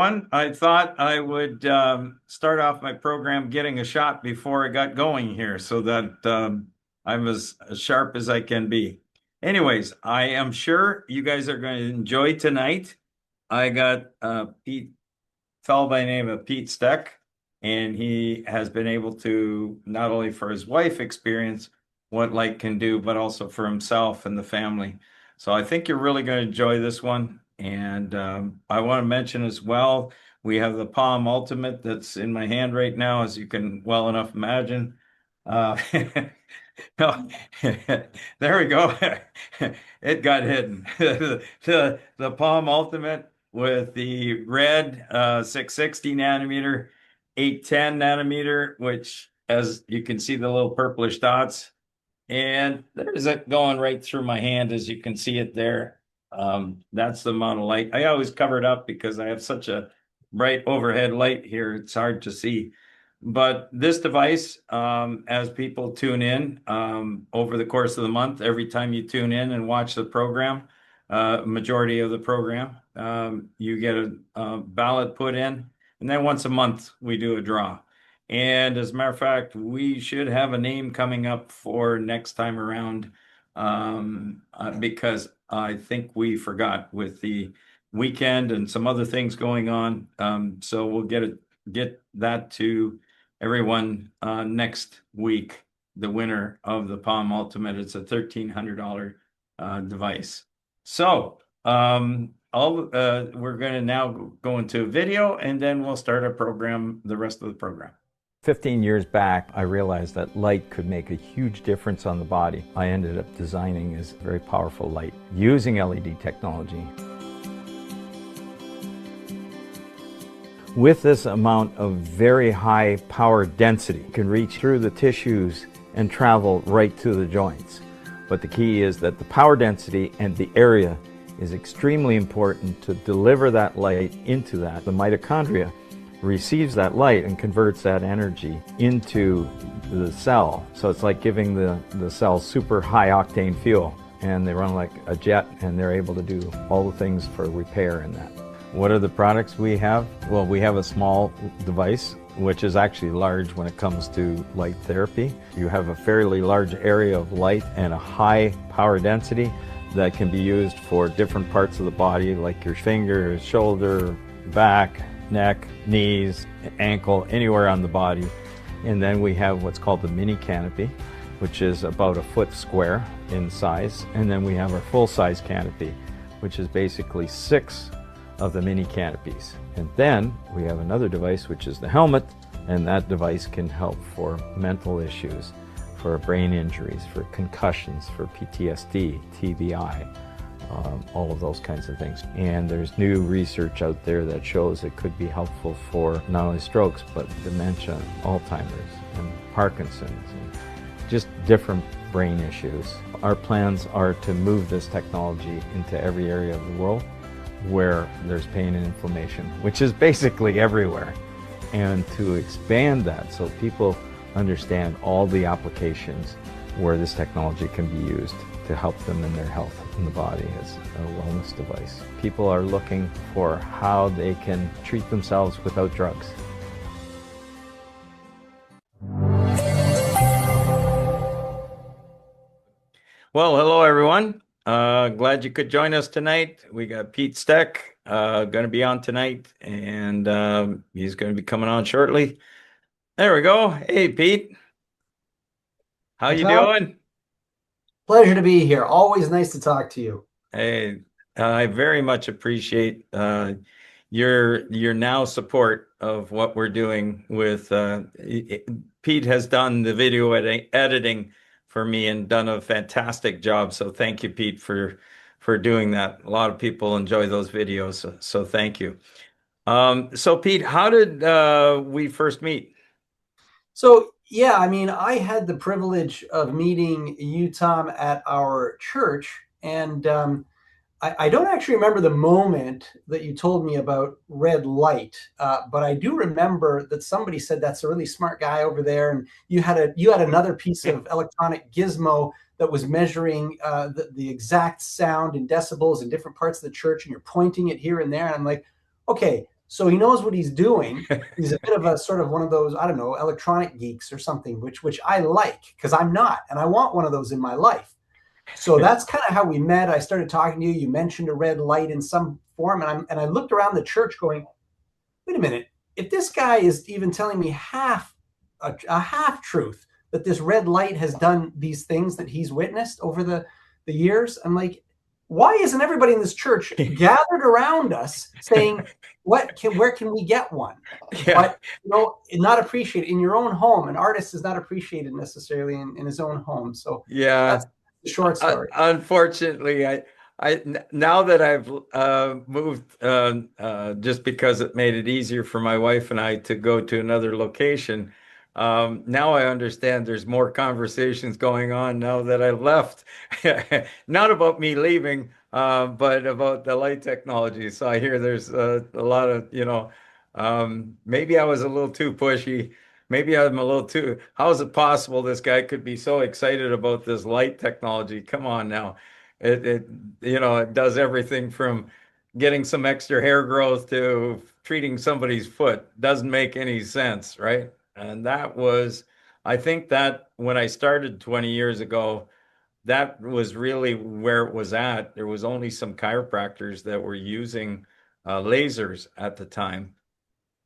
everyone. I thought I would start off my program getting a shot before I got going here so that I'm as sharp as I can be. Anyways, I am sure you guys are going to enjoy tonight. I got Pete, fellow by the name of Pete Stec, and he has been able to not only for his wife experience what light can do, but also for himself and the family. So I think you're really going to enjoy this one. And I want to mention as well, we have the Palm Ultimate that's in my hand right now, as you can well enough imagine. Uh, no, there we go. It got hidden. The Palm Ultimate with the red 660 nanometer, 810 nanometer, which as you can see the little purplish dots. And there's it going right through my hand, as you can see it there. That's the amount of light. I always cover it up because I have such a bright overhead light here. It's hard to see. But this device, as people tune in over the course of the month, every time you tune in and watch the program, majority of the program, you get a ballot put in. And then once a month, we do a draw. And as a matter of fact, we should have a name coming up for next time around because I think we forgot with the weekend and some other things going on. So we'll get that to everyone next week. The winner of the Palm Ultimate. It's a $1,300 device. So we're going to now go into a video, and then we'll start our program, the rest of the program. 15 years back, I realized that light could make a huge difference on the body. I ended up designing this very powerful light using LED technology. With this amount of very high power density, it can reach through the tissues and travel right to the joints. But the key is that the power density and the area is extremely important to deliver that light into that. The mitochondria receives that light and converts that energy into the cell. So it's like giving the cell super high octane fuel, and they run like a jet, and they're able to do all the things for repair in that. What are the products we have? Well, we have a small device, which is actually large when it comes to light therapy. You have a fairly large area of light and a high power density that can be used for different parts of the body, like your finger, shoulder, back, neck, knees, ankle, anywhere on the body. And then we have what's called the mini canopy, which is about a foot square in size. And then we have our full-size canopy, which is basically 6 of the mini canopies. And then we have another device, which is the helmet, and that device can help for mental issues, for brain injuries, for concussions, for PTSD, TBI, all of those kinds of things. And there's new research out there that shows it could be helpful for not only strokes, but dementia, Alzheimer's, and Parkinson's, and just different brain issues. Our plans are to move this technology into every area of the world where there's pain and inflammation, which is basically everywhere, and to expand that so people understand all the applications where this technology can be used to help them in their health in the body as a wellness device. People are looking for how they can treat themselves without drugs. Well, hello everyone. Glad you could join us tonight. We got Pete Stec going to be on tonight, and he's going to be coming on shortly. There we go. Hey, Pete. How you doing? Pleasure to be here. Always nice to talk to you. Hey, I very much appreciate your now support of what we're doing with Pete has done the video editing for me and done a fantastic job. So thank you, Pete, for doing that. A lot of people enjoy those videos, so thank you. So Pete, how did we first meet? So yeah, I mean, I had the privilege of meeting you, Tom, at our church, and I don't actually remember the moment that you told me about red light, but I do remember that somebody said that's a really smart guy over there, and you had another piece of electronic gizmo that was measuring the exact sound in decibels in different parts of the church, and you're pointing it here and there, and I'm like, okay, So he knows what he's doing. He's a bit of a sort of one of those, I don't know, electronic geeks or something, which I like because I'm not, and I want one of those in my life. So that's kind of how we met. I started talking to you. You mentioned a red light in some form, and I looked around the church going, wait a minute, if this guy is even telling me a half truth that this red light has done these things that he's witnessed over the years, I'm like, why isn't everybody in this church gathered around us saying, where can we get one? Yeah. But not appreciated in your own home. An artist is not appreciated necessarily in his own home. So Yeah. that's the short story. Unfortunately, now that I've moved, just because it made it easier for my wife and I to go to another location, now I understand there's more conversations going on now that I left. Not about me leaving, but about the light technology. So I hear there's a lot of, maybe I was a little too pushy. Maybe I'm a little too. How is it possible this guy could be so excited about this light technology? Come on now. It does everything from getting some extra hair growth to treating somebody's foot. Doesn't make any sense, right? And I think that when I started 20 years ago, that was really where it was at. There was only some chiropractors that were using lasers at the time.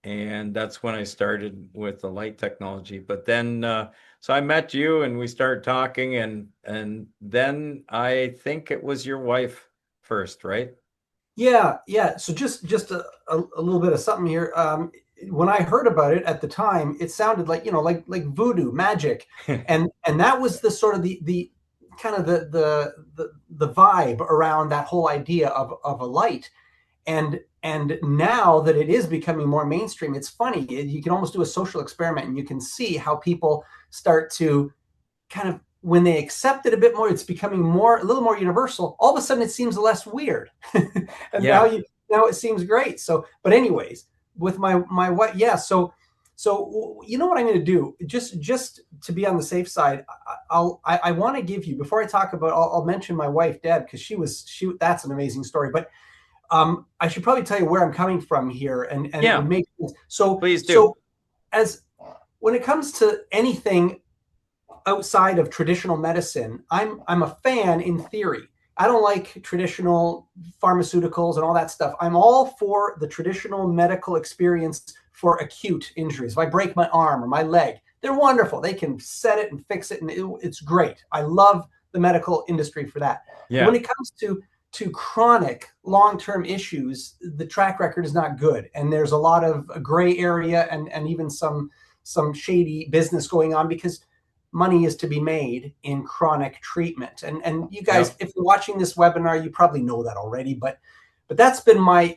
And that's when I started with the light technology. But then, so I met you and we started talking, and then I think it was your wife first, right? Yeah. So just a little bit of something here. When I heard about it at the time, it sounded like like voodoo magic, and that was the sort of the kind of the vibe around that whole idea of a light. And now that it is becoming more mainstream, it's funny. You can almost do a social experiment, and you can see how people start to kind of, when they accept it a bit more, it's becoming a little more universal. All of a sudden, it seems less weird, and Yeah. now it seems great. So, but anyways, with my what? Yeah. So you know what I'm going to do? Just to be on the safe side, I want to give you, before I talk about, I'll mention my wife Deb, because that's an amazing story. But I should probably tell you where I'm coming from here, and it Yeah, would make sense. So please do. so as when it comes to anything outside of traditional medicine, I'm a fan in theory. I don't like traditional pharmaceuticals and all that stuff. I'm all for the traditional medical experience for acute injuries. If I break my arm or my leg, they're wonderful. They can set it and fix it, and it's great. I love the medical industry for that. But when Yeah. it comes to chronic long-term issues, the track record is not good, and there's a lot of gray area and even some shady business going on, because money is to be made in chronic treatment. And you guys, Yep. if you're watching this webinar, you probably know that already, but that's been my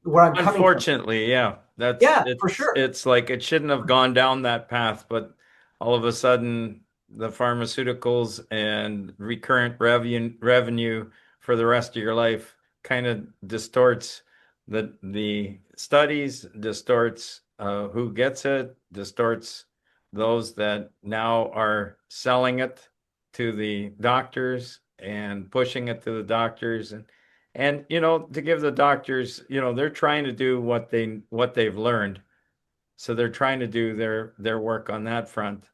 where I'm coming from. Unfortunately, yeah. That's Yeah, for it's sure. it's like it shouldn't have gone down that path, but all of a sudden the pharmaceuticals and recurrent revenue for the rest of your life kind of distorts the studies, distorts who gets it, distorts those that now are selling it to the doctors and pushing it to the doctors, and to give the doctors, they're trying to do what they've learned. So they're trying to do their work on that front.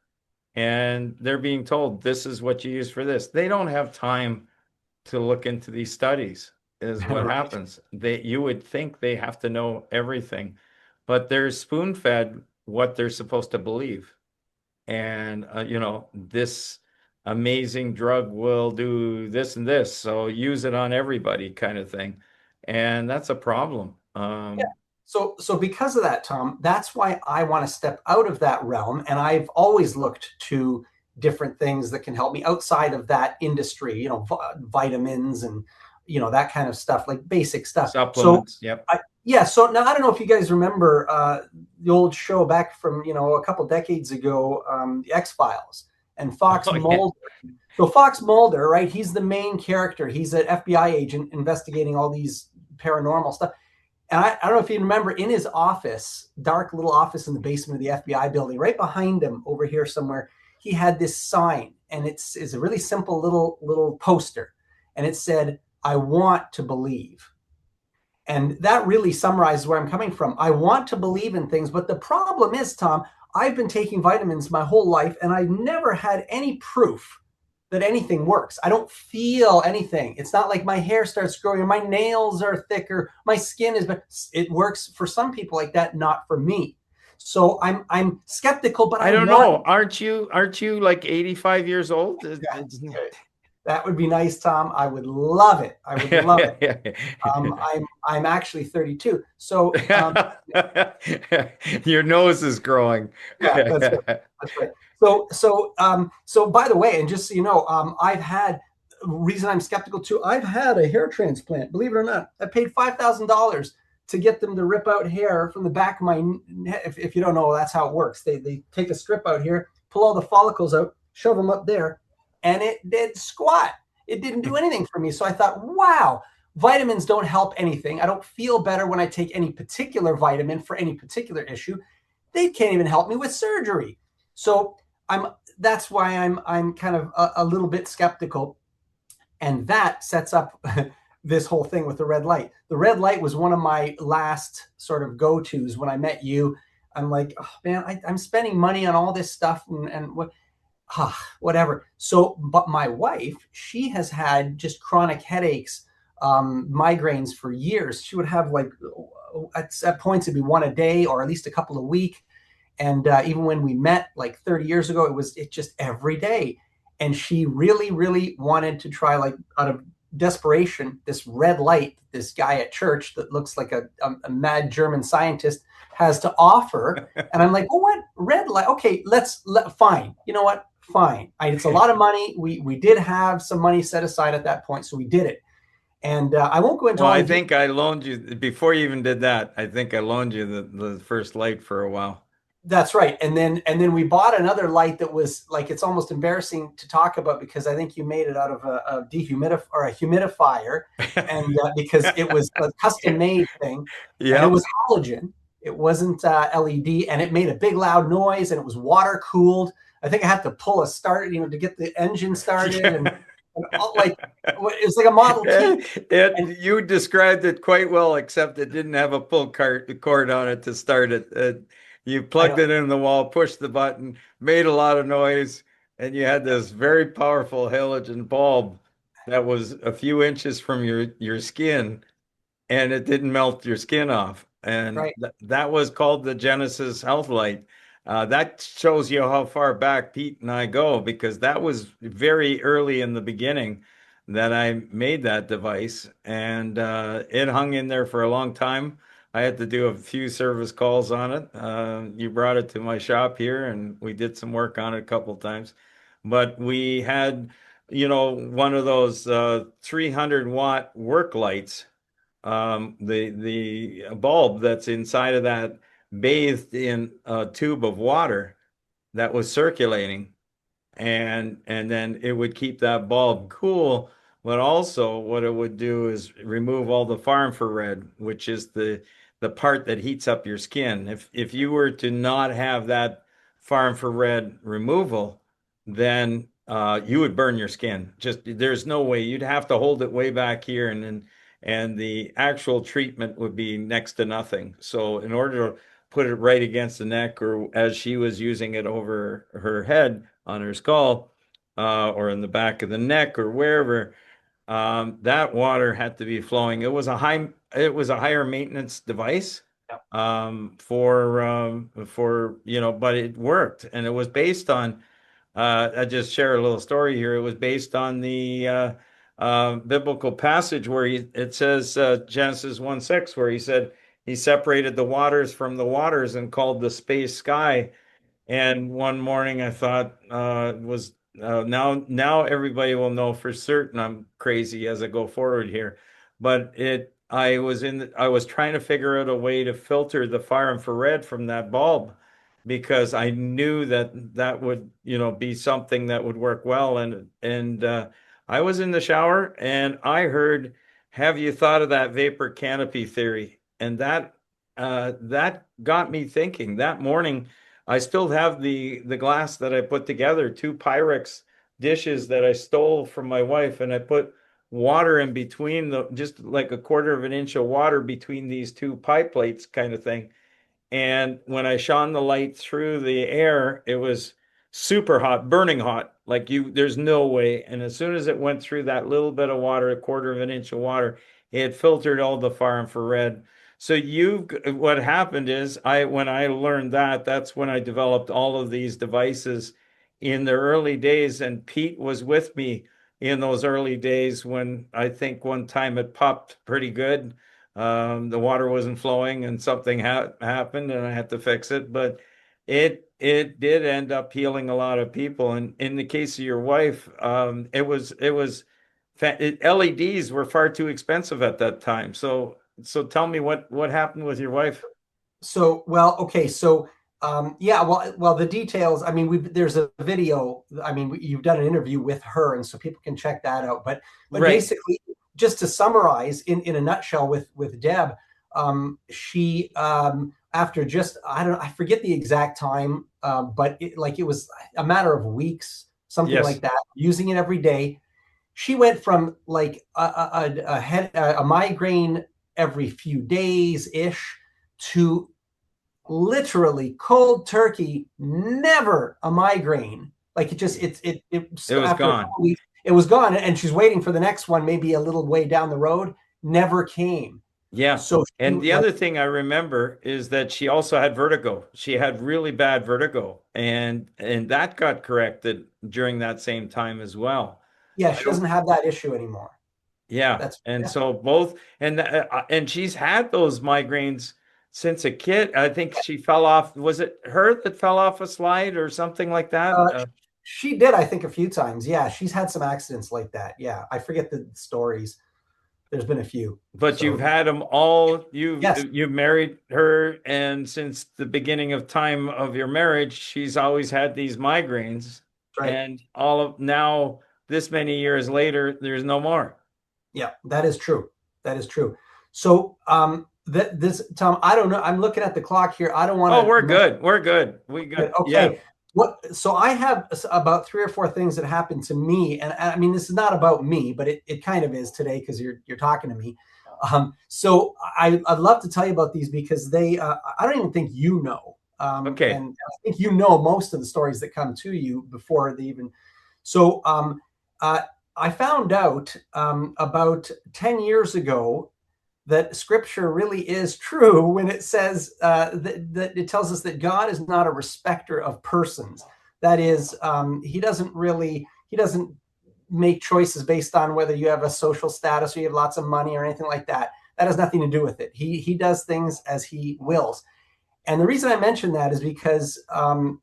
And they're being told this is what you use for this. They don't have time to look into these studies, is what Right. happens. You would think they have to know everything, but they're spoon-fed what they're supposed to believe. And this amazing drug will do this and this, so use it on everybody, kind of thing. And that's a problem. Yeah. So because of that, Tom, that's why I want to step out of that realm. And I've always looked to different things that can help me outside of that industry, vitamins and, that kind of stuff, like basic stuff. So Supplements. Yep. yeah. So now I don't know if you guys remember the old show back from, a couple decades ago, the X-Files and Fox Oh, yeah. Mulder. So Fox Mulder, right? He's the main character. He's an FBI agent investigating all these paranormal stuff. And I don't know if you remember, in his office, dark little office in the basement of the FBI building, right behind him over here somewhere, he had this sign, and it's a really simple little poster, and it said, "I want to believe." And that really summarizes where I'm coming from. I want to believe in things, but the problem is, Tom, I've been taking vitamins my whole life and I've never had any proof that anything works. I don't feel anything. It's not like my hair starts growing or my nails are thicker, my skin is, but it works for some people like that, not for me. So I'm skeptical, but I I don't want. know. Aren't you like 85 years old? That would be nice, Tom. I would love it. I would love it. I'm actually 32. So Your nose is growing. yeah, that's right. That's right. So by the way, and just so you know, I've had reason I'm skeptical too. I've had a hair transplant. Believe it or not, I paid $5,000 to get them to rip out hair from the back of my. If you don't know, that's how it works. They take a strip out here, pull all the follicles out, shove them up there, and it did squat. It didn't do anything for me. So I thought, wow, vitamins don't help anything. I don't feel better when I take any particular vitamin for any particular issue. They can't even help me with surgery. So I'm that's why I'm kind of a little bit skeptical. And that sets up this whole thing with the red light. The red light was one of my last sort of go-tos when I met you. I'm like, oh, man, I'm spending money on all this stuff and what whatever. So, but my wife, she has had just chronic headaches, migraines for years. She would have like at points it'd be one a day or at least a couple a week. And even when we met like 30 years ago, it just every day. And she really, really wanted to try, like out of desperation, this red light this guy at church that looks like a mad German scientist has to offer. And I'm like, well, what red light? Okay, fine. You know what? Fine. It's a lot of money. We did have some money set aside at that point, so we did it. And I won't go into Well, all I the details. think I loaned you before you even did that. I think I loaned you the first light for a while. That's right. And then we bought another light that was like, it's almost embarrassing to talk about because I think you made it out of a dehumidifier or a humidifier, and because it was a custom made thing, and it Yep. was halogen. It wasn't LED, and it made a big loud noise, and it was water cooled. I think I had to pull a start, to get the engine started, and all, like it was like a Model T. And You described it quite well, except it didn't have a pull cord on it to start it. You I plugged don't, it in the wall, pushed the button, made a lot of noise, and you had this very powerful halogen bulb that was a few inches from your skin, and it didn't melt your skin off. And right, that was called the Genesis Health Light. That shows you how far back Pete and I go because that was very early in the beginning that I made that device, and it hung in there for a long time. I had to do a few service calls on it. You brought it to my shop here, and we did some work on it a couple times. But we had, one of those 300-watt work lights, the bulb that's inside of that bathed in a tube of water that was circulating, and then it would keep that bulb cool. But also, what it would do is remove all the far infrared, which is the part that heats up your skin. If you were to not have that far infrared removal, then you would burn your skin. Just there's no way. You'd have to hold it way back here, and the actual treatment would be next to nothing. So in order to put it right against the neck, or as she was using it over her head on her skull, or in the back of the neck or wherever, that water had to be flowing. It was a higher maintenance device, but it worked, and it was based on. I just share a little story here. It was based on the biblical passage where it says, Genesis 1:6, where he said he separated the waters from the waters and called the space sky. And one morning I thought, was now everybody will know for certain I'm crazy as I go forward here. But I was trying to figure out a way to filter the far infrared from that bulb because I knew that would, be something that would work well. And I was in the shower and I heard, "Have you thought of that vapor canopy theory?" And that got me thinking. That morning, I still have the glass that I put together, two Pyrex dishes that I stole from my wife, and I put water in between just like a quarter of an inch of water between these two pie plates kind of thing. And when I shone the light through the air, it was super hot, burning hot. Like there's no way. And as soon as it went through that little bit of water, a quarter of an inch of water, it filtered all the far infrared. So what happened is when I learned that, that's when I developed all of these devices in the early days. And Pete was with me in those early days when I think one time it popped pretty good. The water wasn't flowing and something happened and I had to fix it, but it did end up healing a lot of people. And in the case of your wife, LEDs were far too expensive at that time. So tell me what happened with your wife. So, well, okay. So, yeah, well, the details, I mean, there's a video, I mean, you've done an interview with her, and so people can check that out. But Right. basically, just to summarize in a nutshell with Deb, she, after just, I forget the exact time, but it was a matter of weeks, something Yes. like that, using it every day. She went from like a migraine every few days ish to literally cold turkey, never a migraine. Like It was after a gone. couple of weeks, it was gone, and she's waiting for the next one, maybe a little way down the road. Never came. Yeah. So she And the like other thing I remember is that she also had vertigo. She had really bad vertigo, and that got corrected during that same time as well. yeah, I she don't doesn't have that issue anymore. Yeah. That's And yeah. so both and she's had those migraines since a kid. I think she fell off. Was it her that fell off a slide or something like that? Uh, she did, I think, a few times. Yeah, she's had some accidents like that. Yeah, I forget the stories. There's been a few. But you've So had them all. yes, You've married her, and since the beginning of time of your marriage, she's always had these migraines. right. And all of now, this many years later, there's no more. Yeah, that is true. That is true. So this Tom, I don't know. I'm looking at the clock here. I don't want Oh, to we're mess good. We're good. We with it. got yeah. Okay. What so I have about three or four things that happened to me. And I mean, this is not about me, but it kind of is today because you're talking to me. So I'd love to tell you about these because they I don't even think you know. Okay. And I think you know most of the stories that come to you before they even so uh, I found out about 10 years ago that scripture really is true when it says that it tells us that God is not a respecter of persons. That is, he doesn't make choices based on whether you have a social status or you have lots of money or anything like that. That has nothing to do with it. He does things as he wills. And the reason I mention that is because my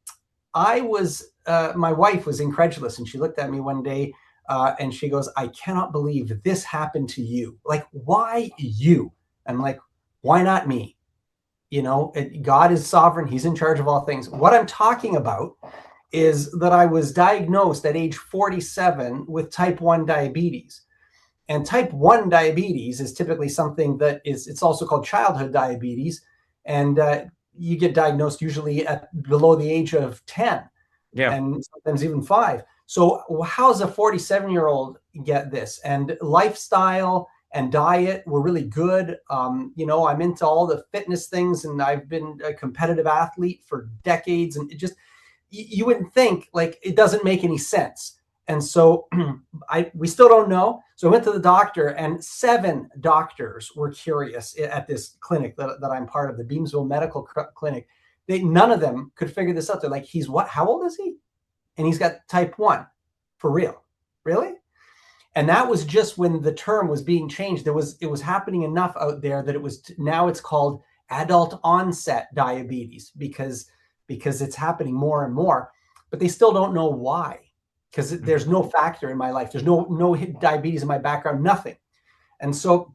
wife was incredulous, and she looked at me one day and she goes, "I cannot believe that this happened to you. Like, why you?" I'm like, "Why not me?" God is sovereign. He's in charge of all things. What I'm talking about is that I was diagnosed at age 47 with type 1 diabetes. And type 1 diabetes is typically something it's also called childhood diabetes. And you get diagnosed usually at below the age of 10 Yeah. and sometimes even 5. So how does a 47-year-old get this? And lifestyle and diet were really good. I'm into all the fitness things, and I've been a competitive athlete for decades. And it just, you wouldn't think, like, it doesn't make any sense. And so we still don't know. So I went to the doctor, and 7 doctors were curious at this clinic that I'm part of, the Beamsville Medical Clinic. None of them could figure this out. They're like, he's what? How old is he? And he's got type 1. For real? Really? And that was just when the term was being changed. It was happening enough out there that now it's called adult onset diabetes because it's happening more and more. But they still don't know why, because there's no factor in my life. There's no diabetes in my background, nothing. And so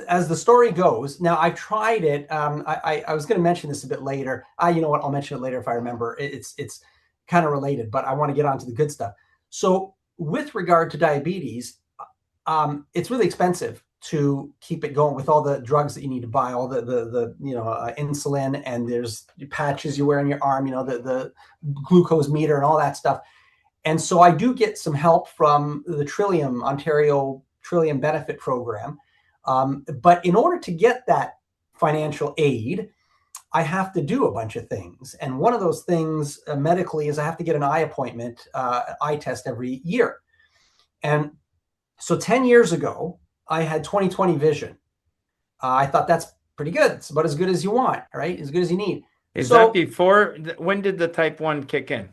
as the story goes, now I've tried it. I was going to mention this a bit later. You know what? I'll mention it later if I remember. It's kind of related, but I want to get on to the good stuff. So with regard to diabetes, it's really expensive to keep it going with all the drugs that you need to buy, all the insulin, and there's patches you wear on your arm, the glucose meter and all that stuff. And so I do get some help from the Ontario Trillium Benefit Program. But in order to get that financial aid, I have to do a bunch of things. And one of those things medically is I have to get an eye appointment, eye test every year. And so 10 years ago, I had 20/20 vision. I thought that's pretty good. It's about as good as you want, right? As good as you need. Is that before? When did the type 1 kick in?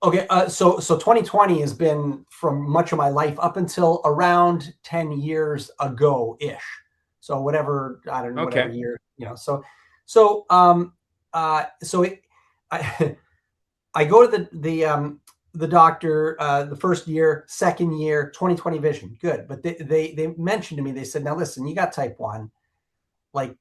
Okay, so 20/20 has been from much of my life up until around 10 years ago-ish. So whatever, I don't know, whatever year, So I I go to the doctor the first year, second year, 20/20 vision, good. But they mentioned to me, they said, now listen, you got type 1, like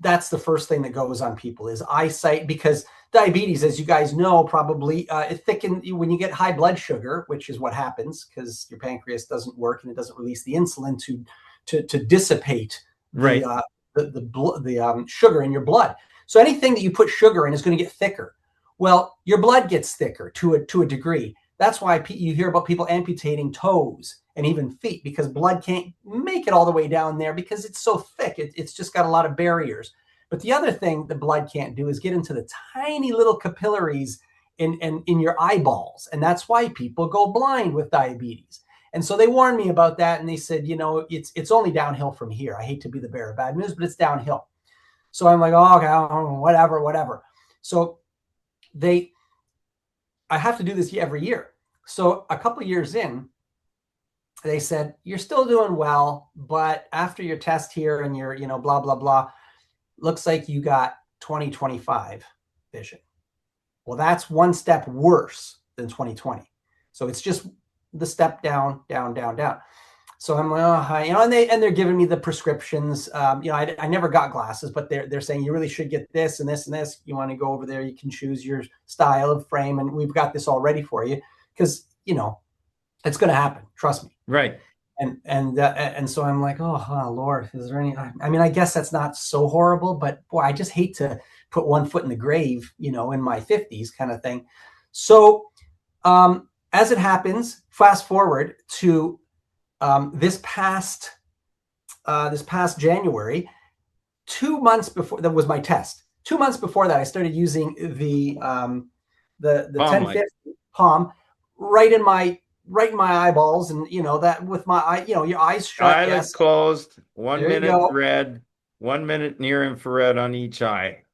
that's the first thing that goes on people is eyesight, because diabetes, as you guys know, probably it thickens when you get high blood sugar, which is what happens because your pancreas doesn't work and it doesn't release the insulin to dissipate the sugar in your blood. So anything that you put sugar in is going to get thicker. Well, your blood gets thicker to a degree. That's why you hear about people amputating toes and even feet, because blood can't make it all the way down there because it's so thick. It's just got a lot of barriers. But the other thing the blood can't do is get into the tiny little capillaries in your eyeballs. And that's why people go blind with diabetes. And so they warned me about that. And they said, it's only downhill from here. I hate to be the bearer of bad news, but it's downhill. So I'm like, oh, okay, whatever. So I have to do this every year. So a couple of years in, they said, you're still doing well, but after your test here and your, blah, blah, blah, looks like you got 20/25 vision. Well, that's one step worse than 20/20. So it's just the step down. So I'm like, oh, and they're giving me the prescriptions. I never got glasses, but they're saying you really should get this and this and this. You want to go over there, you can choose your style of frame, and we've got this all ready for you because it's going to happen. Trust me. Right. And so I'm like, oh Lord, is there any? I mean, I guess that's not so horrible, but boy, I just hate to put one foot in the grave, in my 50s kind of thing. So as it happens, fast forward to this past January, 2 months before that was my test. 2 months before that, I started using the 1050 palm right in my eyeballs, and that with my eye, your eyes shut, eyelids closed, 1 minute red, 1 minute near infrared on each eye,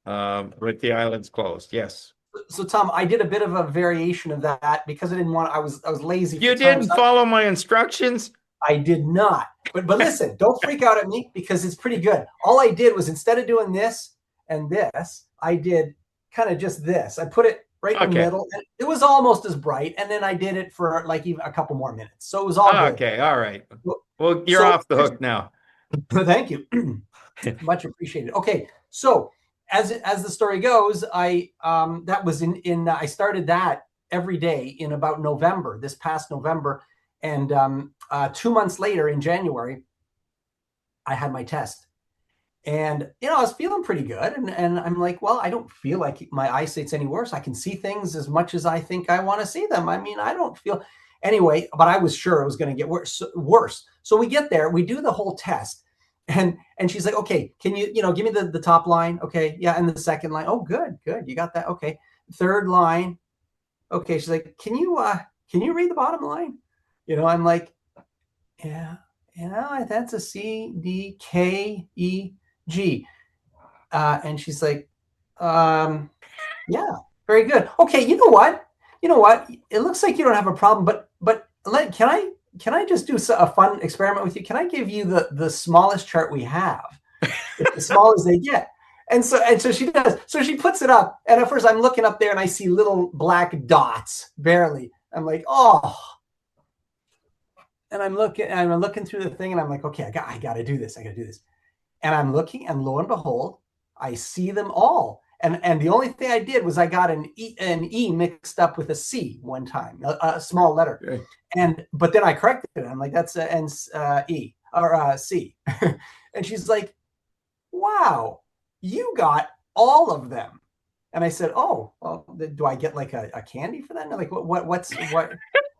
with the eyelids closed. Yes. So Tom, I did a bit of a variation of that because I didn't want. I was lazy. You didn't follow my instructions. I did not. But listen, don't freak out at me because it's pretty good. All I did was, instead of doing this and this, I did kind of just this. I put it right in the middle, and it was almost as bright. And then I did it for like even a couple more minutes. So it was all good. Okay, all right. Well, you're off the hook now. Thank you. Much appreciated. Okay, so as the story goes, I that was I started that every day in about November, this past November. And 2 months later, in January, I had my test. And, I was feeling pretty good. And I'm like, well, I don't feel like my eyesight's any worse. I can see things as much as I think I want to see them. I mean, I don't feel anyway, but I was sure it was going to get worse. So we get there, we do the whole test. And she's like, okay, can you, give me the top line? Okay. Yeah. And the second line. Oh, good. You got that. Okay. Third line. Okay. She's like, can you read the bottom line? I'm like, yeah, that's a C, D, K, E, G. And she's like, yeah, very good. Okay, you know what? It looks like you don't have a problem, but can I just do a fun experiment with you? Can I give you the smallest chart we have? It's as small as they get. And so she does. So she puts it up. And at first I'm looking up there and I see little black dots, barely. I'm like, oh. And I'm looking through the thing, and I'm like, okay, I got to do this. And I'm looking, and lo and behold, I see them all. And the only thing I did was I got an E mixed up with a C one time, a small letter. Okay. But then I corrected it. I'm like, that's an E or C. And she's like, wow, you got all of them. And I said, oh, well, do I get like a candy for that? And like, what?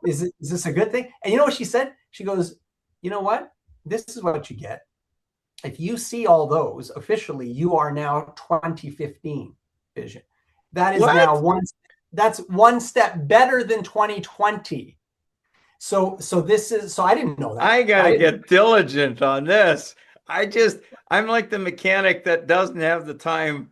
is this a good thing? And you know what she said? She goes, you know what? This is what you get. If you see all those officially, you are now 2015 vision. That is now What? that's one step better than 2020. So I didn't know that. I I gotta didn't get diligent on this. I just, I'm like the mechanic that doesn't have the time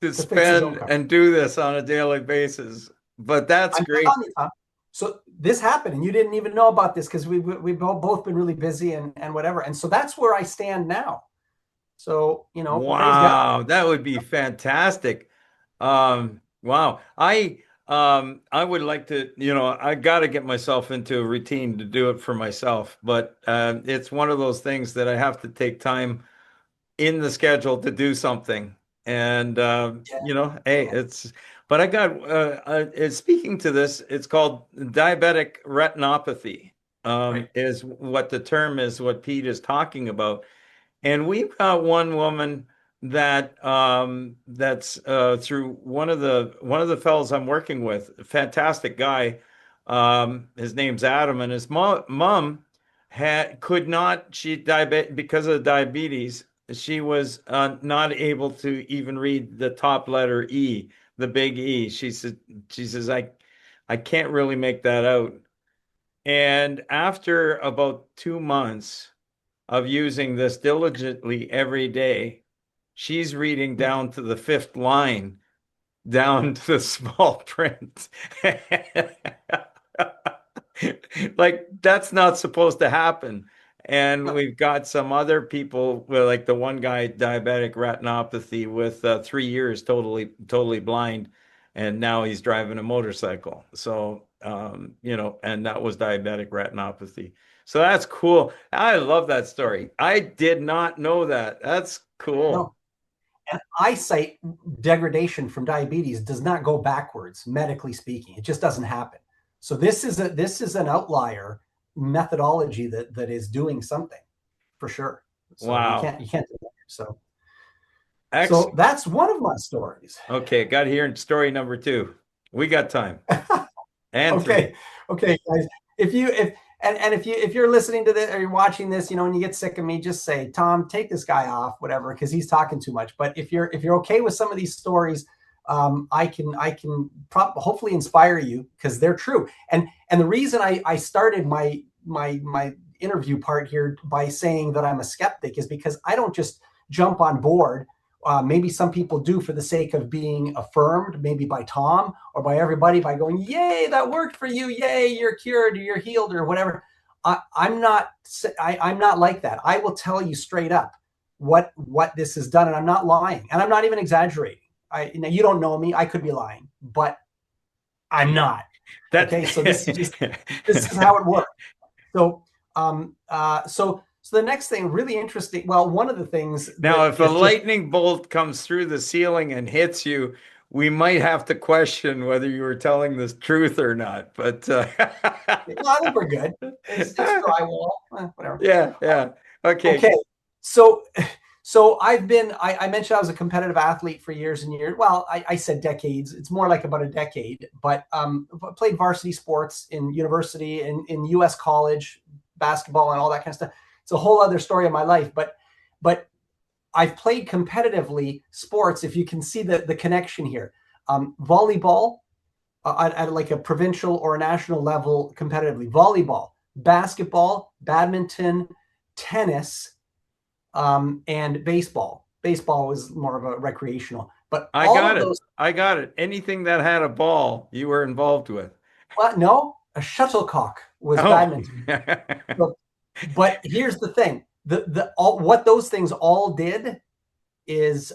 to to fix his own spend car. and do this on a daily basis. But that's I'm great. telling you, Tom. So this happened, and you didn't even know about this because we've both been really busy and whatever. And so that's where I stand now. So praise God. Wow, that would be fantastic. Wow. I would like to, I got to get myself into a routine to do it for myself, but it's one of those things that I have to take time in the schedule to do something. And Yeah, hey, yeah, but I got speaking to this, it's called diabetic retinopathy. right. Is what the term is, what Pete is talking about. And we've got one woman that's through one of the fellows I'm working with, a fantastic guy. His name's Adam, and his mom had could not she diabetic because of diabetes. She was not able to even read the top letter E, the big E. She says I can't really make that out. And after about 2 months of using this diligently every day, she's reading down to the fifth line, down to the small print. Like that's not supposed to happen. And No, we've got some other people, well, like the one guy, diabetic retinopathy, with 3 years totally blind, and now he's driving a motorcycle. So, and that was diabetic retinopathy. So that's cool. I love that story. I did not know that. That's cool. no. And eyesight degradation from diabetes does not go backwards, medically speaking. It just doesn't happen. So this is an outlier methodology that is doing something for sure. So Wow. you can't do that. So Excellent. that's one of my stories. Okay, got here story number two. We got time. And three. Okay, okay, guys. If you're listening to this or you're watching this, and you get sick of me, just say, Tom, take this guy off, whatever, because he's talking too much. But if you're okay with some of these stories, I can hopefully inspire you because they're true. And the reason I started my interview part here by saying that I'm a skeptic is because I don't just jump on board. Maybe some people do for the sake of being affirmed, maybe by Tom or by everybody, by going, "Yay, that worked for you! Yay, you're cured, or you're healed, or whatever." I'm not. I'm not like that. I will tell you straight up what this has done, and I'm not lying, and I'm not even exaggerating. You don't know me. I could be lying, but I'm not. That Okay, so this is how it works. So so the next thing, really interesting. Well, one of the things Now, that if a is just lightning bolt comes through the ceiling and hits you, we might have to question whether you were telling the truth or not. But well, I think we're good. It's drywall, whatever. yeah, yeah. Okay, Okay, so I mentioned I was a competitive athlete for years and years. Well, I said decades. It's more like about a decade. But played varsity sports in university and in U.S. college basketball and all that kind of stuff. It's a whole other story of my life. But I've played competitively sports. If you can see the connection here, volleyball at like a provincial or a national level competitively, volleyball, basketball, badminton, tennis, and baseball. Baseball was more of a recreational, but I all got of it. those. I got it. Anything that had a ball, you were involved with. Well, no, a shuttlecock was Oh. badminton. So, but here's the thing: what those things all did is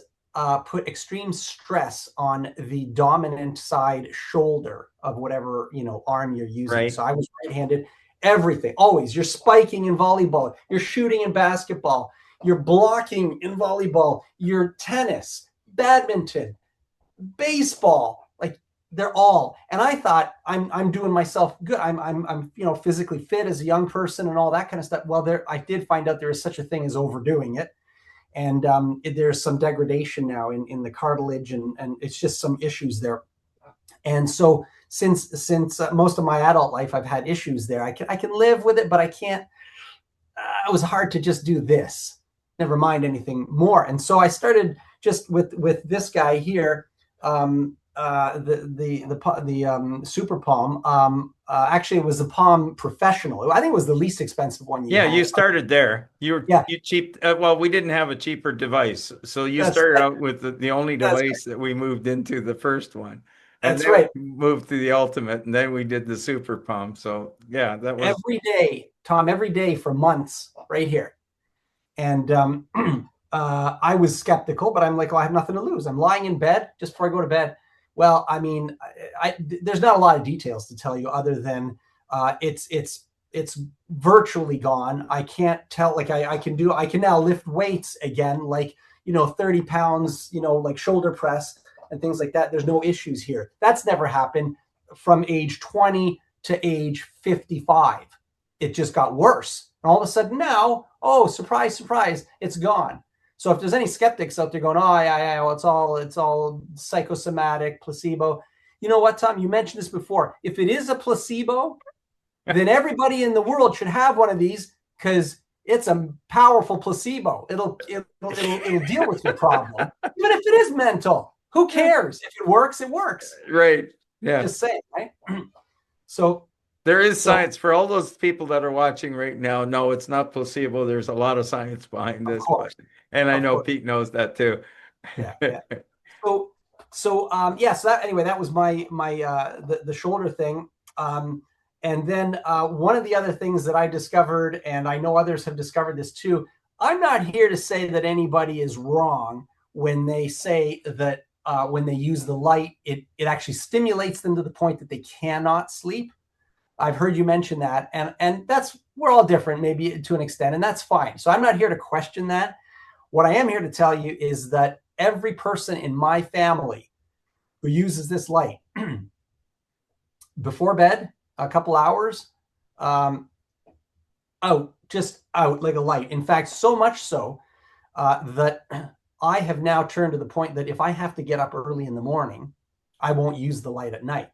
put extreme stress on the dominant side shoulder of whatever arm you're using. Right. So I was right-handed. Everything, always. You're spiking in volleyball. You're shooting in basketball. You're blocking in volleyball. You're tennis, badminton, baseball. Like they're all. And I thought I'm doing myself good. I'm physically fit as a young person and all that kind of stuff. Well, I did find out there is such a thing as overdoing it, and there's some degradation now in the cartilage, and it's just some issues there. And so since most of my adult life I've had issues there, I can live with it, but I can't. It was hard to just do this. Never mind anything more. And so I started just with this guy here, the Super Palm. Actually, it was the Palm Professional. I think it was the least expensive one you Yeah, you had. started there. Yeah, You cheap. Well, we didn't have a cheaper device, so you that's started out with the only that's device that we moved into, the first one, and that's then right. we moved to the Ultimate, and then we did the Super Pump. So yeah, that was Every day, Tom, every day for months, right here. And I was skeptical, but I'm like, well, I have nothing to lose. I'm lying in bed just before I go to bed. Well, I mean, there's not a lot of details to tell you other than it's virtually gone. I can't tell. Like I can now lift weights again, like 30 pounds, like shoulder press and things like that. There's no issues here. That's never happened from age 20 to age 55. It just got worse. And all of a sudden now, oh, surprise, surprise, it's gone. So if there's any skeptics out there going, oh, yeah, well, it's all psychosomatic, placebo. You know what, Tom? You mentioned this before. If it is a placebo, then everybody in the world should have one of these because it's a powerful placebo. It'll deal with your problem, even if it is mental. Who cares? If it works, it works. right. Yeah, Just saying, right? So there is so science for all those people that are watching right now. No, it's not placebo. There's a lot of science behind of this, course, and I of know course, Pete knows that too. yeah, yeah. So that anyway, that was my the shoulder thing. And then one of the other things that I discovered, and I know others have discovered this too. I'm not here to say that anybody is wrong when they say that when they use the light, it actually stimulates them to the point that they cannot sleep. I've heard you mention that, and that's, we're all different, maybe to an extent, and that's fine. So I'm not here to question that. What I am here to tell you is that every person in my family who uses this light before bed, a couple hours, just out like a light. In fact, so much so that I have now turned to the point that if I have to get up early in the morning, I won't use the light at night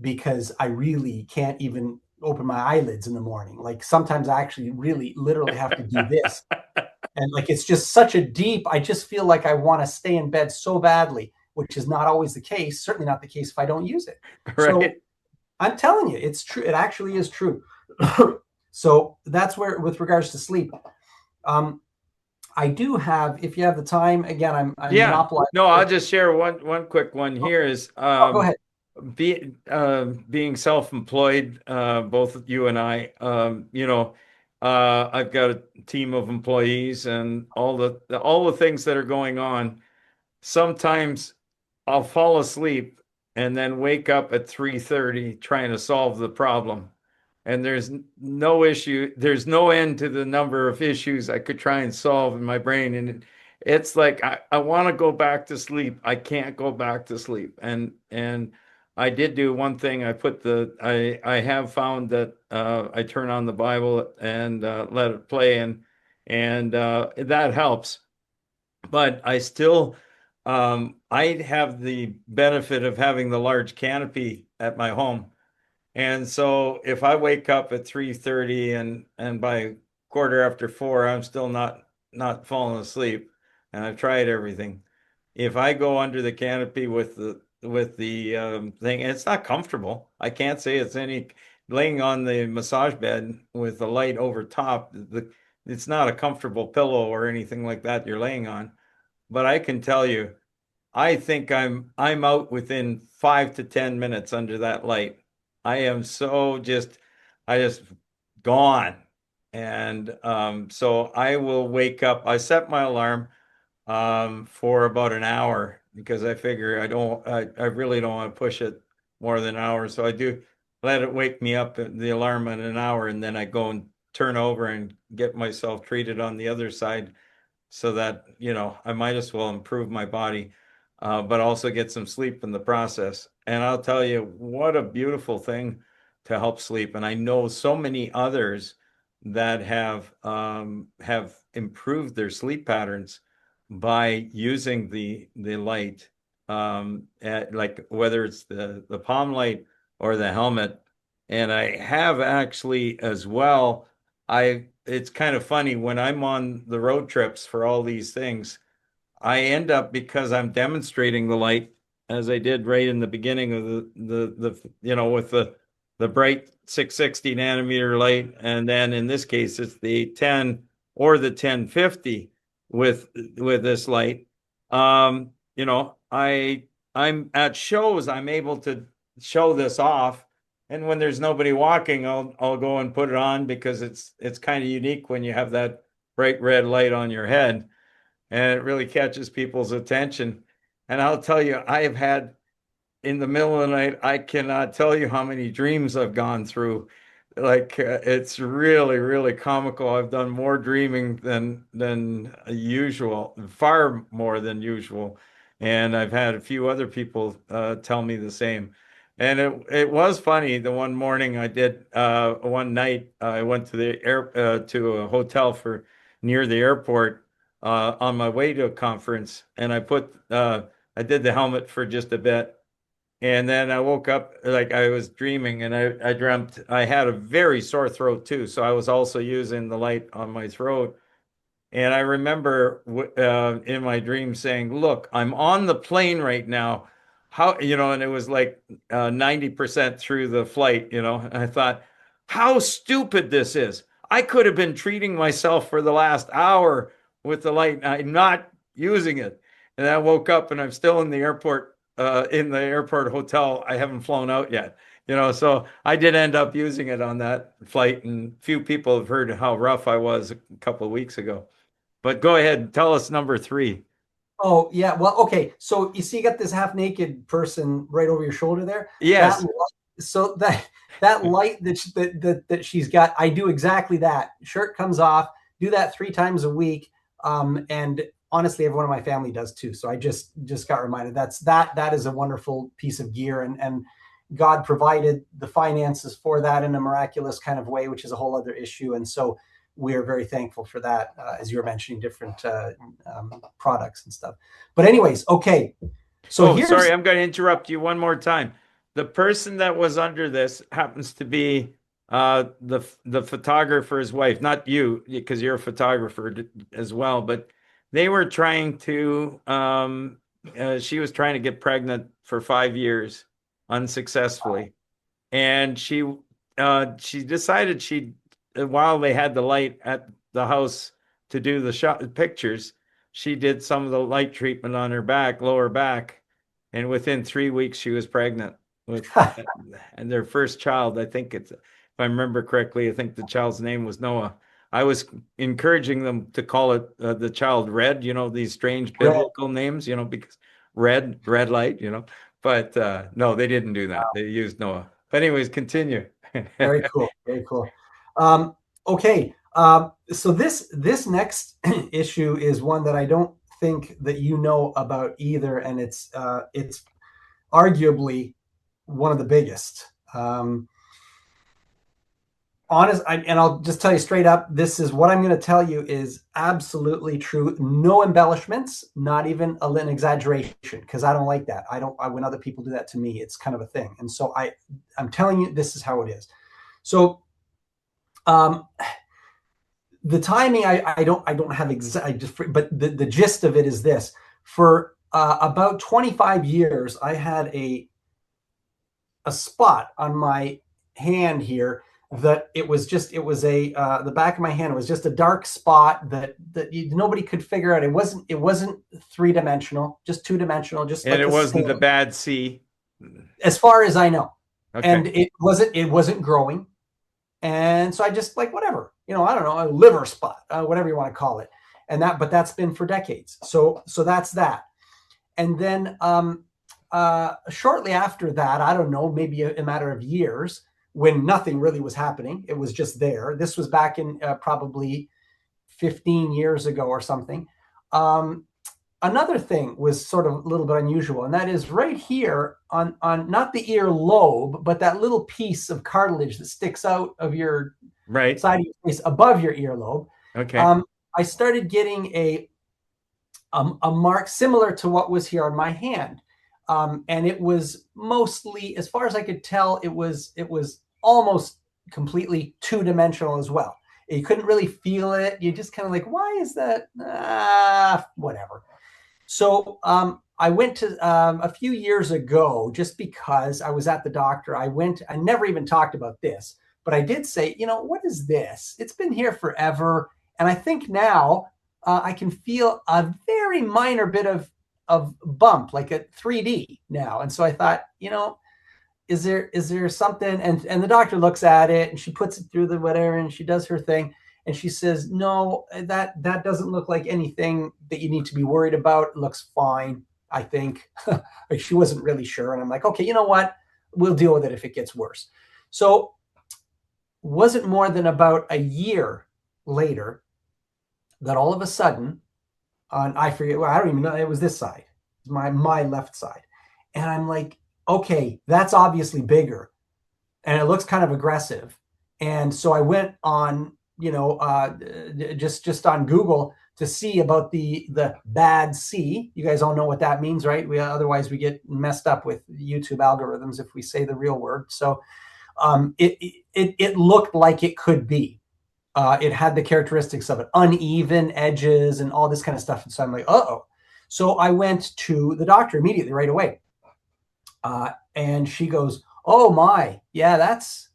because I really can't even open my eyelids in the morning. Like sometimes I actually really literally have to do this. And like it's just such a deep, I just feel like I want to stay in bed so badly, which is not always the case, certainly not the case if I don't use it. So Right. I'm telling you, it's true. It actually is true. So that's where, with regards to sleep, um, I do have, if you have the time, again, I'm Yeah. monopolizing. No, I'll just share one quick one here is Go ahead. being self-employed, both you and I, I've got a team of employees and all the things that are going on. Sometimes I'll fall asleep and then wake up at 3:30 trying to solve the problem. And there's no end to the number of issues I could try and solve in my brain. And it's like I want to go back to sleep. I can't go back to sleep. And I did do one thing. I have found that I turn on the Bible and let it play, and that helps. But I have the benefit of having the large canopy at my home. And so if I wake up at 3:30 and by quarter after 4 I'm still not falling asleep and I've tried everything. If I go under the canopy with the thing, and it's not comfortable. I can't say it's any laying on the massage bed with the light over top. It's not a comfortable pillow or anything like that you're laying on. But I can tell you, I think I'm out within 5 to 10 minutes under that light. I am I just gone. And so I will wake up. I set my alarm for about an hour because I figure I really don't want to push it more than an hour. So I do let it wake me up at the alarm in an hour, and then I go and turn over and get myself treated on the other side so that, I might as well improve my body, but also get some sleep in the process. And I'll tell you, what a beautiful thing to help sleep. And I know so many others that have improved their sleep patterns by using the light. like whether it's the palm light or the helmet. And I have actually as well. It's kind of funny when I'm on the road trips for all these things. I end up because I'm demonstrating the light as I did right in the beginning of with the bright 660 nanometer light, and then in this case it's the 810 or the 1050 with this light. I'm at shows, I'm able to show this off, and when there's nobody walking, I'll go and put it on because it's kind of unique when you have that bright red light on your head and it really catches people's attention. And I'll tell you, I have had in the middle of the night, I cannot tell you how many dreams I've gone through. Like it's really, really comical. I've done more dreaming than usual, far more than usual, and I've had a few other people tell me the same. And it was funny. The one morning I did, one night I went to the air to a hotel for near the airport on my way to a conference, and I did the helmet for just a bit. And then I woke up like I was dreaming and I dreamt I had a very sore throat too. So I was also using the light on my throat. And I remember in my dream saying, "Look, I'm on the plane right now. How, and it was like 90% through the flight, And I thought, how stupid this is. I could have been treating myself for the last hour with the light. And I'm not using it. And I woke up and I'm still in the airport hotel. I haven't flown out yet, so I did end up using it on that flight. And few people have heard how rough I was a couple of weeks ago. But go ahead, tell us number three. Oh yeah, well, okay. So you see, you got this half naked person right over your shoulder there. That Yes. so that light that she's got, I do exactly that. Shirt comes off. Do that 3 times a week. And honestly, everyone in my family does too. So I just got reminded that is a wonderful piece of gear, and God provided the finances for that in a miraculous kind of way, which is a whole other issue. And so we are very thankful for that, as you were mentioning different products and stuff. But anyways, okay. So Oh, here's sorry, I'm going to interrupt you one more time. The person that was under this happens to be the photographer's wife, not you, because you're a photographer as well, but they were trying to she was trying to get pregnant for 5 years unsuccessfully. And she decided she while they had the light at the house to do the shot pictures, she did some of the light treatment on her back, lower back, and within 3 weeks she was pregnant with and their first child. I think if I remember correctly, I think the child's name was Noah. I was encouraging them to call it the child Red, these strange red. biblical names, because red light, But no, they didn't do that. They used Noah. But anyways, continue. Very cool. Very cool. Okay. So this next issue is one that I don't think that you know about either, and it's arguably one of the biggest. And I'll just tell you straight up, this is what I'm going to tell you is absolutely true. No embellishments, not even an exaggeration, because I don't like that. When other people do that to me, it's kind of a thing. And so I'm telling you, this is how it is. So the timing, I don't have but the gist of it is this. For about 25 years, I had a spot on my hand here that it was the back of my hand. It was just a dark spot that nobody could figure out. It wasn't 3-dimensional, just 2-dimensional, just And like it a wasn't the stain, bad C. as far as I know. Okay. And it wasn't growing. And so I just like, whatever, I don't know, a liver spot, whatever you want to call it. But that's been for decades. So that's that. And then shortly after that, I don't know, maybe a matter of years, when nothing really was happening, it was just there. This was back in probably 15 years ago or something. Another thing was sort of a little bit unusual, and that is right here on not the ear lobe, but that little piece of cartilage that sticks out of your Right. side of your face above your earlobe. Okay. I started getting a mark similar to what was here on my hand. And it was mostly, as far as I could tell, it was almost completely two-dimensional as well. You couldn't really feel it. You just kind of like, why is that? Whatever. So I went to a few years ago, just because I was at the doctor. I never even talked about this, but I did say, what is this? It's been here forever. And I think now I can feel a very minor bit of bump, like a 3D now. And so I thought, is there something? And the doctor looks at it and she puts it through the whatever and she does her thing. And she says, no, that doesn't look like anything that you need to be worried about. It looks fine, I think. Like, she wasn't really sure. And I'm like, okay, you know what? We'll deal with it if it gets worse. So wasn't more than about a year later that all of a sudden, I forget, well, I don't even know, it was this side, my left side. And I'm like, okay, that's obviously bigger. And it looks kind of aggressive. And so I went on, just on Google to see about the bad C. You guys all know what that means, right? Otherwise we get messed up with YouTube algorithms if we say the real word. So it looked like it could be. It had the characteristics of it, uneven edges and all this kind of stuff. And so I'm like, uh-oh. So I went to the doctor immediately right away. And she goes, oh my, yeah, that's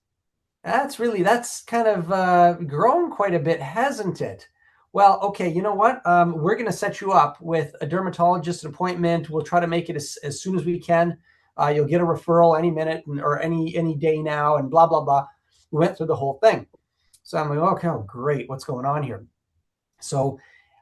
kind of grown quite a bit, hasn't it? Well, okay, you know what? We're going to set you up with a dermatologist appointment. We'll try to make it as soon as we can. You'll get a referral any minute or any day now, and blah, blah, blah. We went through the whole thing. So I'm like, okay, oh, great. What's going on here? So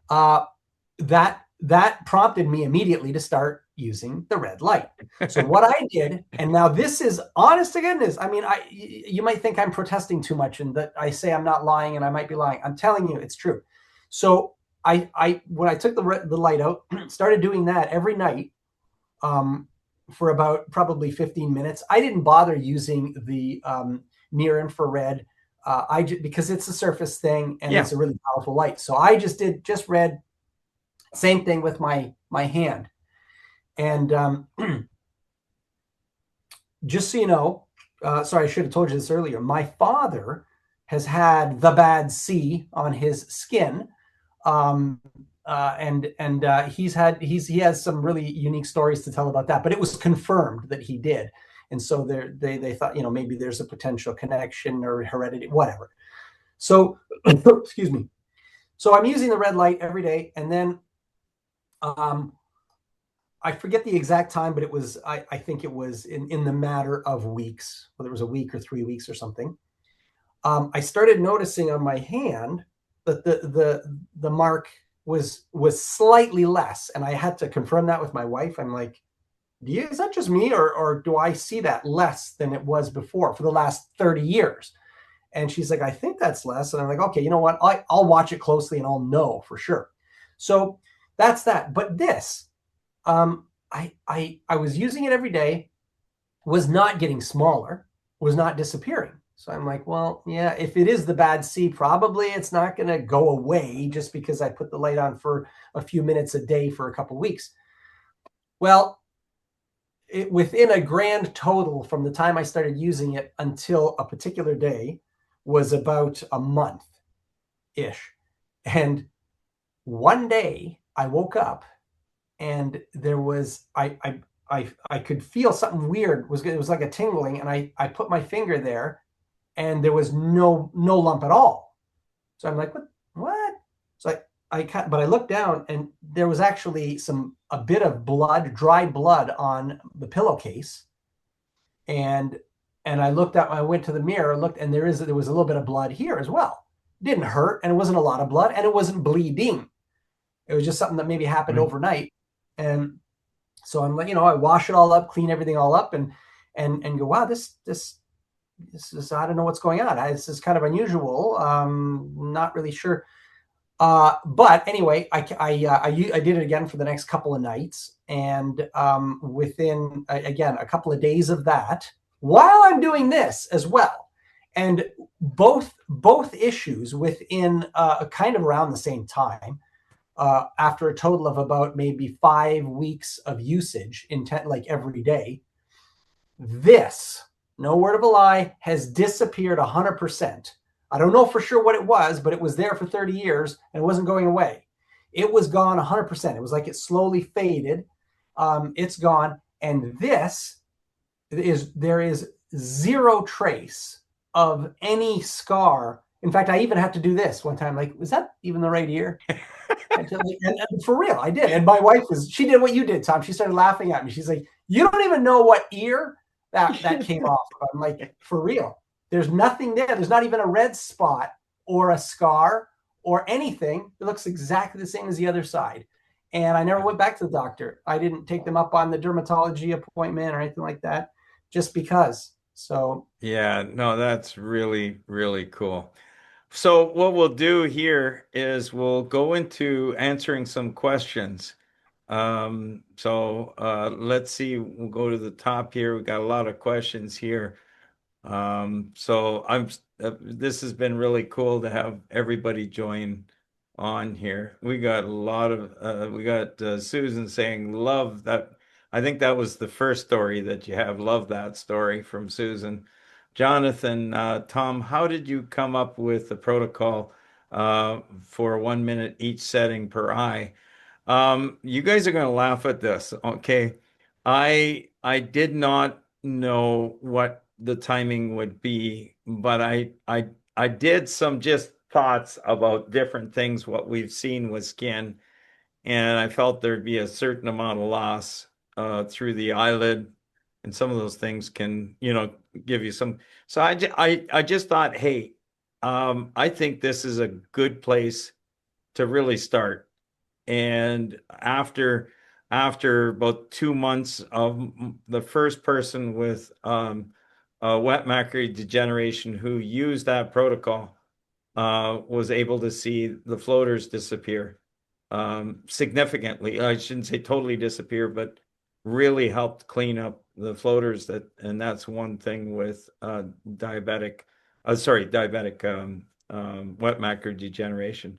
that prompted me immediately to start using the red light. So what I did, and now this is honest to goodness. I mean, you might think I'm protesting too much and that I say I'm not lying, and I might be lying. I'm telling you, it's true. So when I took the light out, started doing that every night for about probably 15 minutes. I didn't bother using the near infrared because it's a surface thing and it's a really powerful light. So I just did red. Same thing with my hand. And just so you know, sorry, I should have told you this earlier. My father has had the bad C on his skin, and he has some really unique stories to tell about that. But it was confirmed that he did, and so they thought, maybe there's a potential connection or heredity, whatever. So excuse me. So I'm using the red light every day, and then I forget the exact time, but it was, I think it was in the matter of weeks, whether it was a week or 3 weeks or something. I started noticing on my hand that the mark was slightly less. And I had to confirm that with my wife. I'm like, is that just me, or do I see that less than it was before for the last 30 years? And she's like, I think that's less. And I'm like, okay, you know what? I'll watch it closely and I'll know for sure. So that's that. But this, I was using it every day, was not getting smaller, was not disappearing. So I'm like, well, yeah, if it is the bad C, probably it's not going to go away just because I put the light on for a few minutes a day for a couple of weeks. Well, within a grand total from the time I started using it until a particular day was about a month-ish. And one day I woke up and there was, I could feel something weird. It was like a tingling, and I put my finger there and there was no lump at all. So I'm like, what? So but I looked down and there was actually a bit of blood, dry blood on the pillowcase. And I looked up, I went to the mirror, looked, and there was a little bit of blood here as well. It didn't hurt, and it wasn't a lot of blood, and it wasn't bleeding. It was just something that maybe happened overnight. And so I'm like, I wash it all up, clean everything all up, and go, wow, this is, I don't know what's going on. This is kind of unusual. Not really sure. But anyway, I did it again for the next couple of nights, and within again a couple of days of that, while I'm doing this as well, and both issues within kind of around the same time. after a total of about maybe 5 weeks of usage, like every day. This, no word of a lie, has disappeared 100%. I don't know for sure what it was, but it was there for 30 years and it wasn't going away. It was gone 100%. It was like it slowly faded. It's gone. And there is zero trace of any scar. In fact, I even had to do this one time. Like, was that even the right ear? And for real, I did. And my wife she did what you did, Tom. She started laughing at me. She's like, you don't even know what ear that came off. I'm like, for real. There's nothing there. There's not even a red spot or a scar or anything. It looks exactly the same as the other side. And I never went back to the doctor. I didn't take them up on the dermatology appointment or anything like that, just because. So Yeah, no, that's really, really cool. So what we'll do here is we'll go into answering some questions. Let's see, we'll go to the top here. We've got a lot of questions here. This has been really cool to have everybody join on here. We got Susan saying, love that. I think that was the first story that you have. Love that story from Susan. Jonathan, Tom, how did you come up with the protocol for 1 minute each setting per eye? You guys are going to laugh at this, okay? I did not know what the timing would be, but I did some just thoughts about different things, what we've seen with skin, and I felt there'd be a certain amount of loss through the eyelid, and some of those things can, give you some. So I just thought, hey, I think this is a good place to really start. And after about 2 months of the first person with wet macular degeneration who used that protocol was able to see the floaters disappear significantly. I shouldn't say totally disappear, but really helped clean up the floaters. And that's one thing with diabetic wet macular degeneration.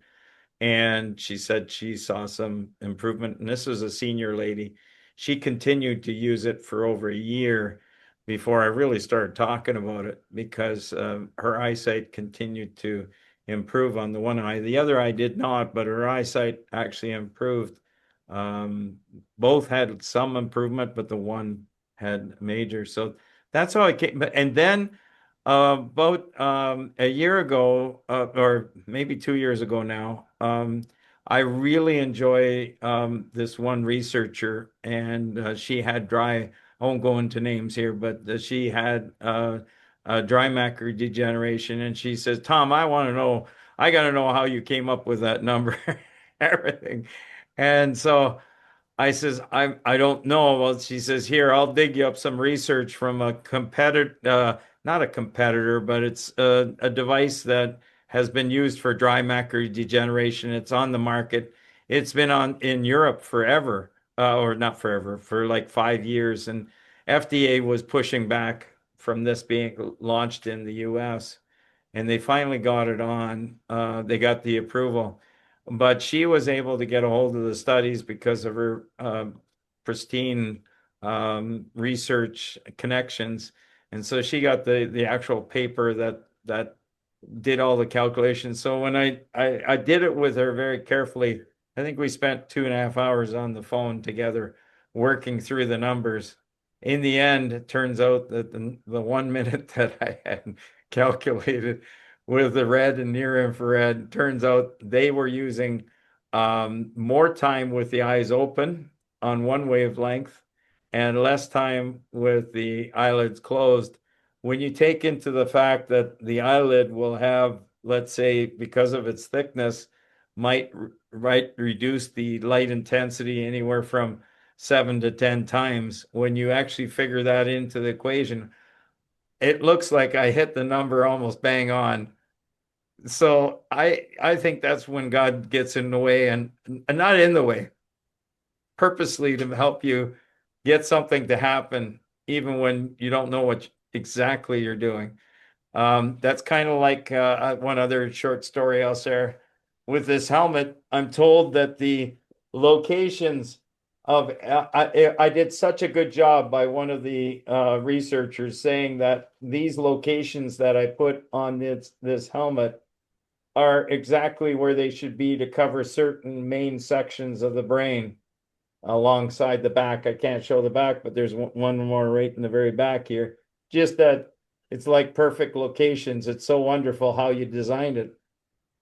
And she said she saw some improvement. And this was a senior lady. She continued to use it for over a year before I really started talking about it because her eyesight continued to improve on the one eye. The other eye did not, but her eyesight actually improved. Both had some improvement, but the one had major. So that's how I came. And then about a year ago, or maybe 2 years ago now, I really enjoy this one researcher, and she had I won't go into names here, but she had dry macular degeneration, and she says, Tom, I got to know how you came up with that number, everything. And so I says, I don't know. Well, she says, here, I'll dig you up some research from a competitor, not a competitor, but it's a device that has been used for dry macular degeneration. It's on the market. It's been in Europe forever, or not forever, for like 5 years. And FDA was pushing back from this being launched in the US. And they finally got it on. They got the approval. But she was able to get a hold of the studies because of her pristine research connections. And so she got the actual paper that did all the calculations. So when I did it with her very carefully, I think we spent 2.5 hours on the phone together working through the numbers. In the end, it turns out that the 1 minute that I had calculated with the red and near infrared, turns out they were using more time with the eyes open on one wavelength and less time with the eyelids closed. When you take into the fact that the eyelid will have, let's say, because of its thickness, might reduce the light intensity anywhere from 7 to 10 times. When you actually figure that into the equation, it looks like I hit the number almost bang on. So I think that's when God gets in the way and not in the way, purposely to help you get something to happen, even when you don't know what exactly you're doing. That's kind of like one other short story I'll share. with this helmet, I'm told that the locations of I did such a good job by one of the researchers saying that these locations that I put on this helmet are exactly where they should be to cover certain main sections of the brain alongside the back. I can't show the back, but there's one more right in the very back here. Just that it's like perfect locations. It's so wonderful how you designed it.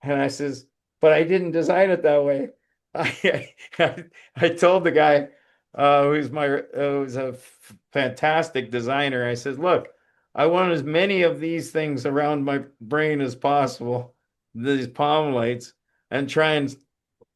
And I says, but I didn't design it that way. I told the guy who's a fantastic designer. I said, look, I want as many of these things around my brain as possible, these palm lights, and try and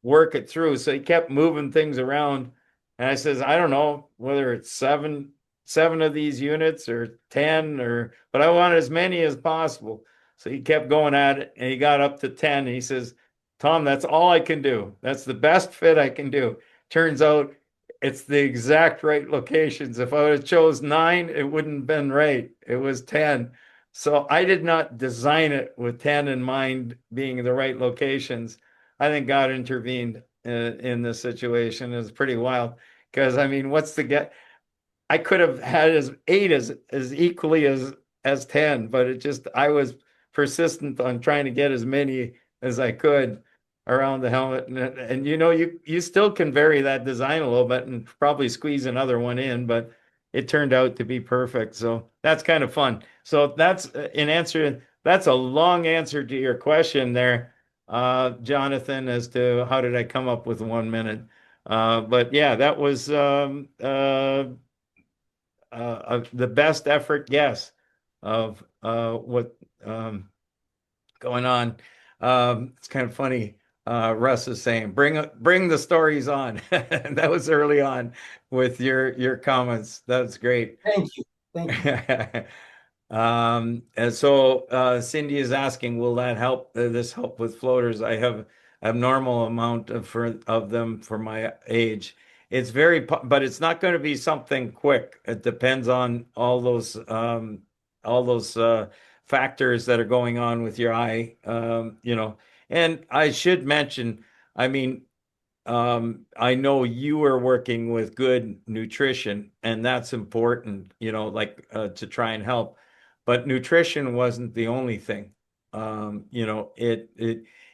work it through. So he kept moving things around. And I says, I don't know whether it's seven of these units or 10 but I want as many as possible. So he kept going at it and he got up to 10. And he says, Tom, that's all I can do. That's the best fit I can do. Turns out it's the exact right locations. If I would have chose 9, it wouldn't have been right. It was 10. So I did not design it with 10 in mind being the right locations. I think God intervened in this situation. It's pretty wild because I mean, what's the get? I could have had as 8 as equally as 10, but it just I was persistent on trying to get as many as I could around the helmet, and you know you still can vary that design a little bit and probably squeeze another one in, but it turned out to be perfect. So that's kind of fun. So that's in answer. That's a long answer to your question there, Jonathan, as to how did I come up with 1 minute. But yeah, that was the best effort guess of what going on. It's kind of funny. Russ is saying, bring the stories on." That was early on with your comments. That's great. Thank you. Thank you. And so Cindy is asking, will that help? This help with floaters? I have abnormal amount of them for my age. It's but it's not going to be something quick. It depends on all those factors that are going on with your eye. And I should mention, I mean, I know you are working with good nutrition, and that's important, like to try and help. But nutrition wasn't the only thing.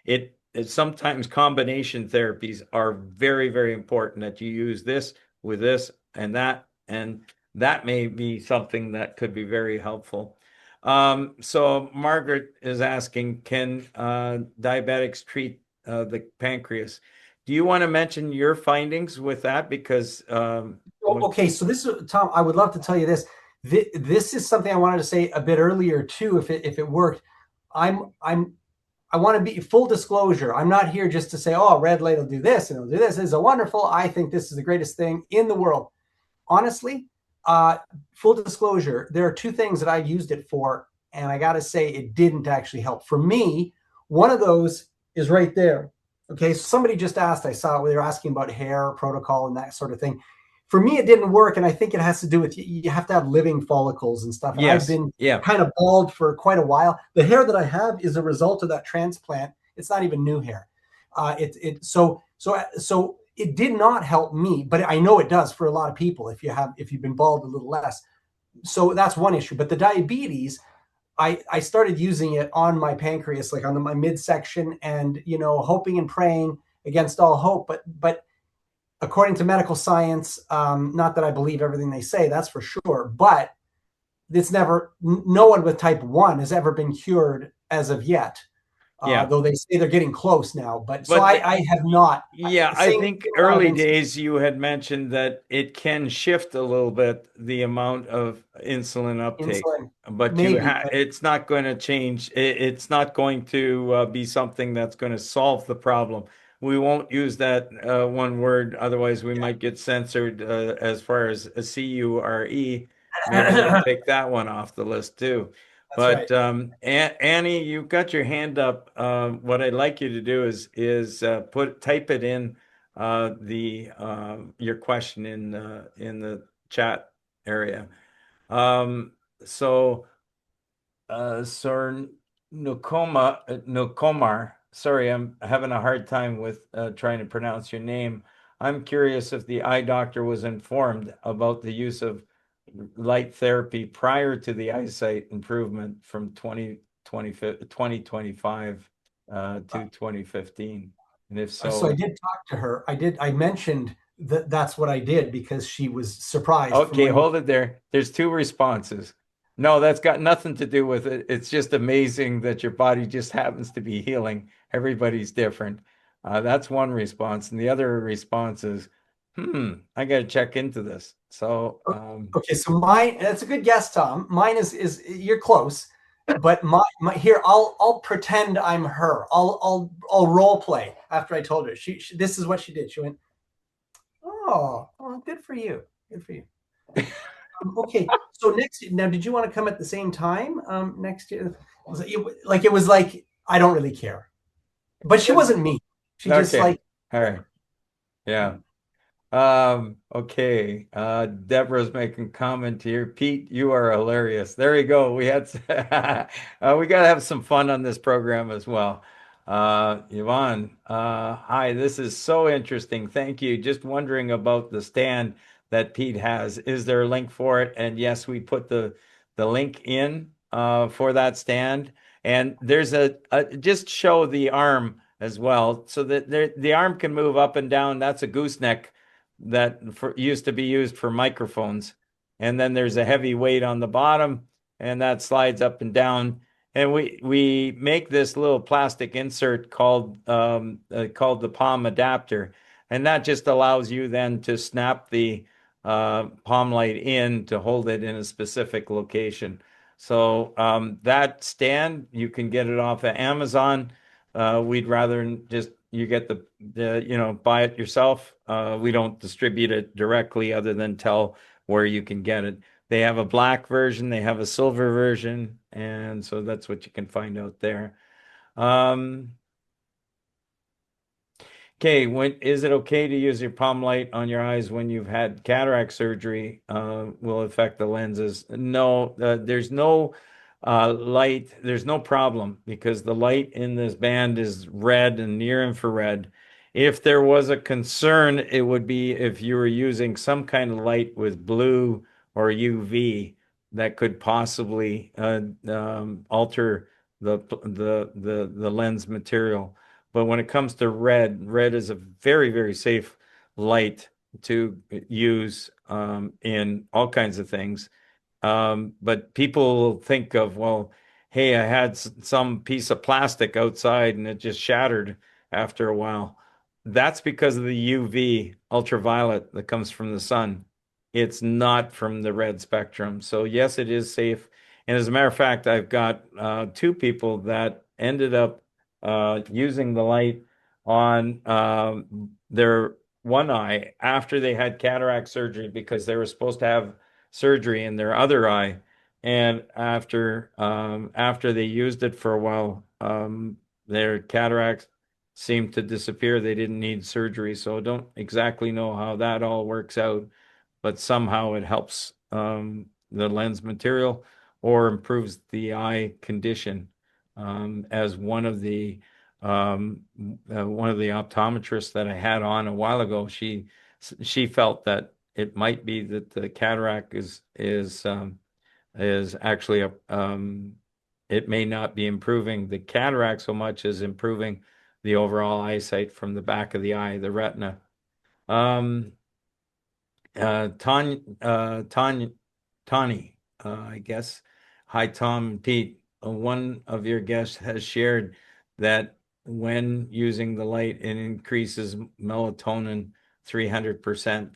It sometimes combination therapies are very, very important that you use this with this and that may be something that could be very helpful. So Margaret is asking, can diabetics treat the pancreas? Do you want to mention your findings with that? Because Okay, so this is Tom. I would love to tell you this. This is something I wanted to say a bit earlier too, if it worked. I want to be full disclosure. I'm not here just to say, oh, red light will do this and it'll do this. It's a wonderful. I think this is the greatest thing in the world. Honestly, full disclosure, there are 2 things that I used it for, and I got to say it didn't actually help. For me, one of those is right there. Okay, so somebody just asked, I saw they were asking about hair protocol and that sort of thing. For me, it didn't work, and I think it has to do with you have to have living follicles and stuff. And I've been kind of bald for quite a while. The hair that I have is a result of that transplant. It's not even new hair. So it did not help me, but I know it does for a lot of people if you've been bald a little less. So that's one issue. But the diabetes, I started using it on my pancreas, like on my midsection, and hoping and praying against all hope. But according to medical science, not that I believe everything they say, that's for sure, but no one with type 1 has ever been cured as of yet. Though they say they're getting close now, so I have not. Yeah, I think early days you had mentioned that it can shift a little bit the amount of insulin uptake, but it's not going to change. It's not going to be something that's going to solve the problem. We won't use that one word, otherwise we might get censored as far as a CURE. Maybe we'll take that one off the list too. But right. Annie, you've got your hand up. What I'd like you to do is type it in your question in the chat area. So Sir Nukomar sorry, I'm having a hard time with trying to pronounce your name. I'm curious if the eye doctor was informed about the use of light therapy prior to the eyesight improvement from 2025 to 2015. And if So I so, did talk to her. I mentioned that that's what I did because she was surprised from okay, when you. hold it there. There's two responses. No, that's got nothing to do with it. It's just amazing that your body just happens to be healing. Everybody's different. That's one response. And the other response is, I got to check into this. So, Okay, so mine, that's a good guess, Tom. Mine is you're close, but my here I'll pretend I'm her. I'll role play after I told her. She this is what she did. She went, oh, good for you. Good for you. Okay, so next now, did you want to come at the same time? Next year, it was like I don't really care, but she wasn't mean. She just okay. like All right. Yeah. Okay. Deborah's making comment here. Pete, you are hilarious. There you go. We had we gotta have some fun on this program as well. Yvonne, hi, this is so interesting. Thank you. Just wondering about the stand that Pete has. Is there a link for it? And yes, we put the link in for that stand. And there's a just show the arm as well, so that the arm can move up and down. That's a gooseneck used to be used for microphones. And then there's a heavy weight on the bottom, and that slides up and down. And we make this little plastic insert called the palm adapter, and that just allows you then to snap the palm light in to hold it in a specific location. So that stand, you can get it off of Amazon. We'd rather just you get buy it yourself. We don't distribute it directly other than tell where you can get it. They have a black version, they have a silver version, and so that's what you can find out there. Um, Okay, when is it okay to use your palm light on your eyes when you've had cataract surgery? Will affect the lenses? No, there's no light. There's no problem because the light in this band is red and near infrared. If there was a concern, it would be if you were using some kind of light with blue or UV that could possibly alter the lens material. But when it comes to red is a very, very safe light to use in all kinds of things. But people think of, well, hey, I had some piece of plastic outside and it just shattered after a while. That's because of the UV ultraviolet that comes from the sun. It's not from the red spectrum. So yes, it is safe. And as a matter of fact, I've got two people that ended up using the light on their one eye after they had cataract surgery because they were supposed to have surgery in their other eye. And after they used it for a while, their cataracts seemed to disappear. They didn't need surgery. So I don't exactly know how that all works out, but somehow it helps the lens material or improves the eye condition. As one of the optometrists that I had on a while ago, she felt that it might be that the cataract is actually it may not be improving the cataract so much as improving the overall eyesight from the back of the eye, the retina. Um, Tani, I guess. Hi, Tom and Pete. One of your guests has shared that when using the light, it increases melatonin 300%.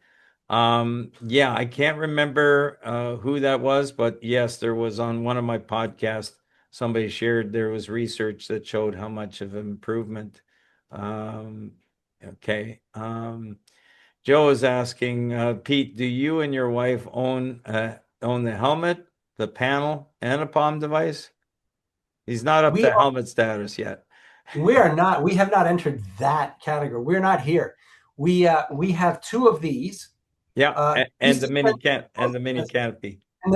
Yeah, I can't remember who that was, but yes, there was on one of my podcasts, somebody shared there was research that showed how much of an improvement. Um, okay. Joe is asking, Pete, do you and your wife own the helmet, the panel, and a palm device? He's not up we to helmet status yet. we are not. We have not entered that category. We're not here. We have two of these. Yeah, These and the mini canopy. and the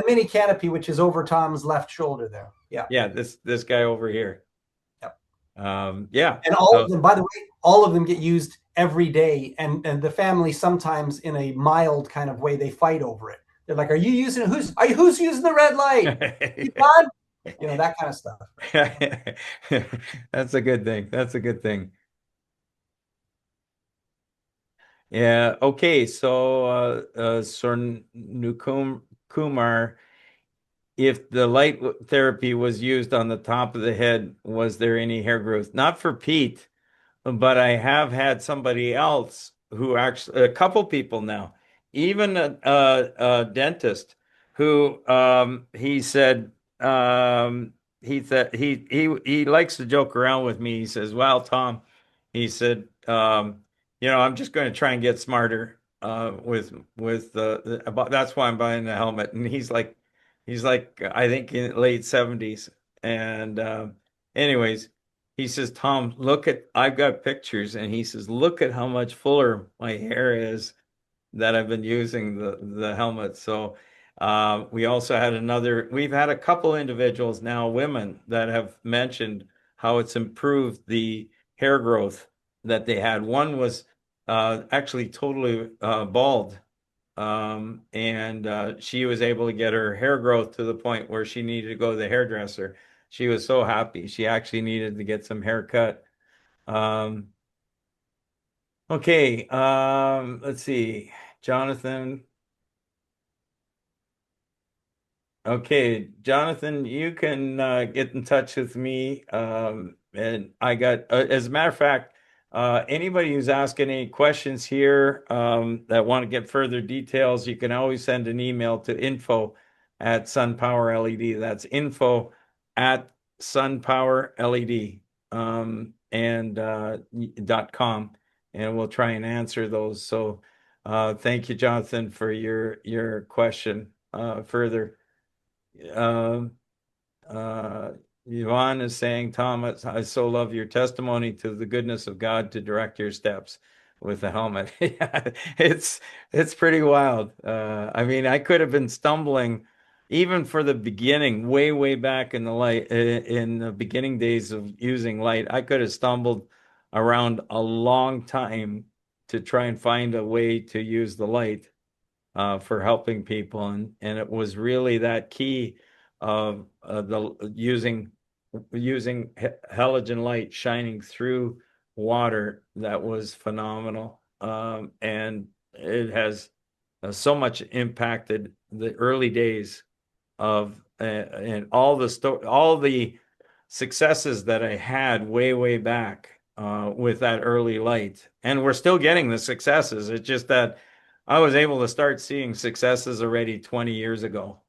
mini canopy, which is over Tom's left shoulder there. Yeah. Yeah, this guy over here. Yep. Yeah. And all So of them, by the way, all of them get used every day. And the family sometimes in a mild kind of way, they fight over it. They're like, "Are you using it? Who's using the red light? You done?" You know, that kind of stuff. that's a good thing. That's a good thing. Yeah. Okay. So, Kumar, if the therapy was used on the top of the head, was there any hair growth? Not for Pete, but I have had somebody else who actually, a couple people now, even a dentist who he said he likes to joke around with me. He says, "Well, Tom," he said, I'm just going to try and get smarter about that's why I'm buying the helmet." And he's like I think in late 70s, and anyways. He says, "Tom, I've got pictures." And he says, "Look at how much fuller my hair is that I've been using the helmet." So we've had a couple individuals now, women, that have mentioned how it's improved the hair growth that they had. One was actually totally bald. And she was able to get her hair growth to the point where she needed to go to the hairdresser. She was so happy. She actually needed to get some haircut. Um, okay, let's see. Jonathan. Okay, Jonathan, you can get in touch with me. And as a matter of fact, anybody who's asking any questions here that want to get further details, you can always send an email to info@SunPowerLED. That's info@SunPowerLED and .com, and we'll try and answer those. So thank you, Jonathan, for your question further. Um, uh, Yvonne is saying, "Thomas, I so love your testimony to the goodness of God to direct your steps with the helmet." Yeah, it's pretty wild. I mean, I could have been stumbling even for the beginning, way back in in the beginning days of using light. I could have stumbled around a long time to try and find a way to use the light for helping people, and it was really that key of the using halogen light shining through water that was phenomenal, and it has so much impacted the early days of and all the successes that I had way back with that early light, and we're still getting the successes. It's just that I was able to start seeing successes already 20 years ago,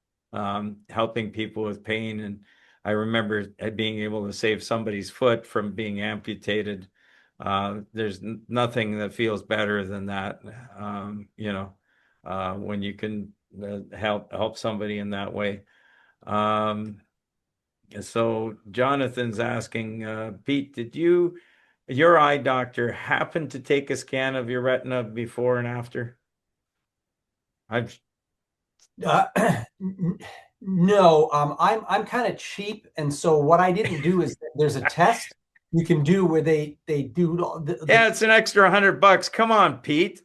helping people with pain. And I remember being able to save somebody's foot from being amputated. There's nothing that feels better than that, when you can help somebody in that way. Um, so Jonathan's asking, Pete, did your eye doctor, happen to take a scan of your retina before and after? I've Uh, no, I'm kind of cheap, and so what I didn't do is there's a test you can do where they do Yeah, it's an extra $100. Come on, Pete.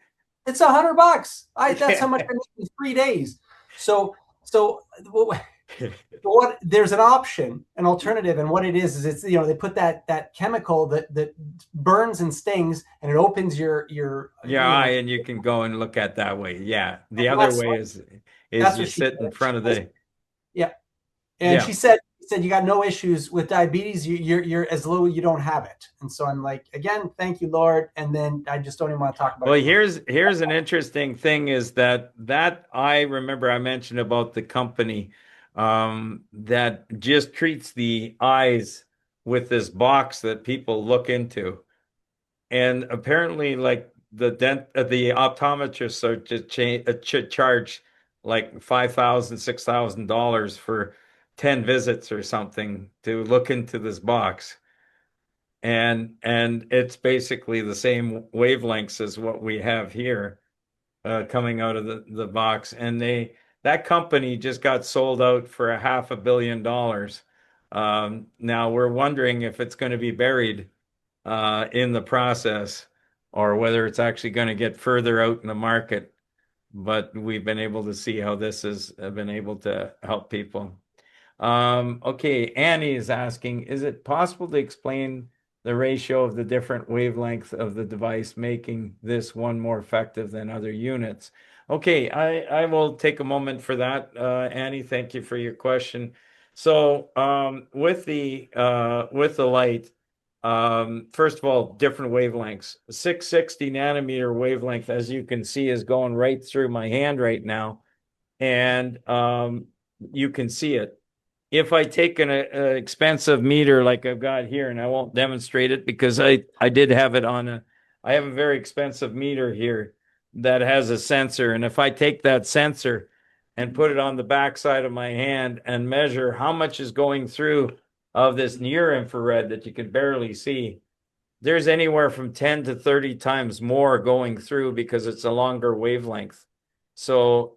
it's $100. That's how much Yeah. I make in 3 days. So what there's an option, an alternative, and what it is it's they put that chemical that burns and stings, and it opens your Your eye, and you can go and look at that way. Yeah. The well, other way is that's you what she sit in said. front of the Yeah, and yeah. she said you got no issues with diabetes. You're as low you don't have it. And so I'm like, again, thank you, Lord. And then I just don't even want to talk about it Well, anymore. here's an interesting thing is that I remember I mentioned about the company that just treats the eyes with this box that people look into. And apparently, like the optometrists are just charge like $5,000, $6,000 for 10 visits or something to look into this box. And it's basically the same wavelengths as what we have here coming out of the box. And that company just got sold out for $500 million. Now we're wondering if it's going to be buried in the process or whether it's actually going to get further out in the market. But we've been able to see how this has been able to help people. Okay, Annie is asking, is it possible to explain the ratio of the different wavelength of the device, making this one more effective than other units? Okay, I will take a moment for that. Annie, thank you for your question. So with the light, first of all, different wavelengths. 660 nanometer wavelength, as you can see, is going right through my hand right now, and you can see it. If I take an expensive meter like I've got here, and I won't demonstrate it because I did have it on I have a very expensive meter here that has a sensor. And if I take that sensor and put it on the backside of my hand and measure how much is going through of this near infrared that you can barely see, there's anywhere from 10 to 30 times more going through because it's a longer wavelength. So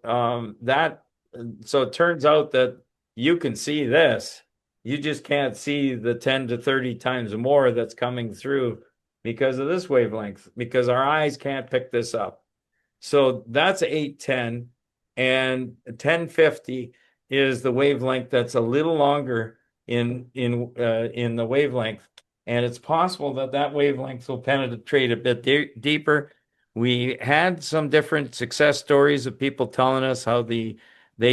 so it turns out that you can see this. You just can't see the 10 to 30 times more that's coming through because of this wavelength, because our eyes can't pick this up. So that's 810, and 1050 is the wavelength that's a little longer in the wavelength, and it's possible that that wavelength will penetrate a bit deeper. We had some different success stories of people telling us how they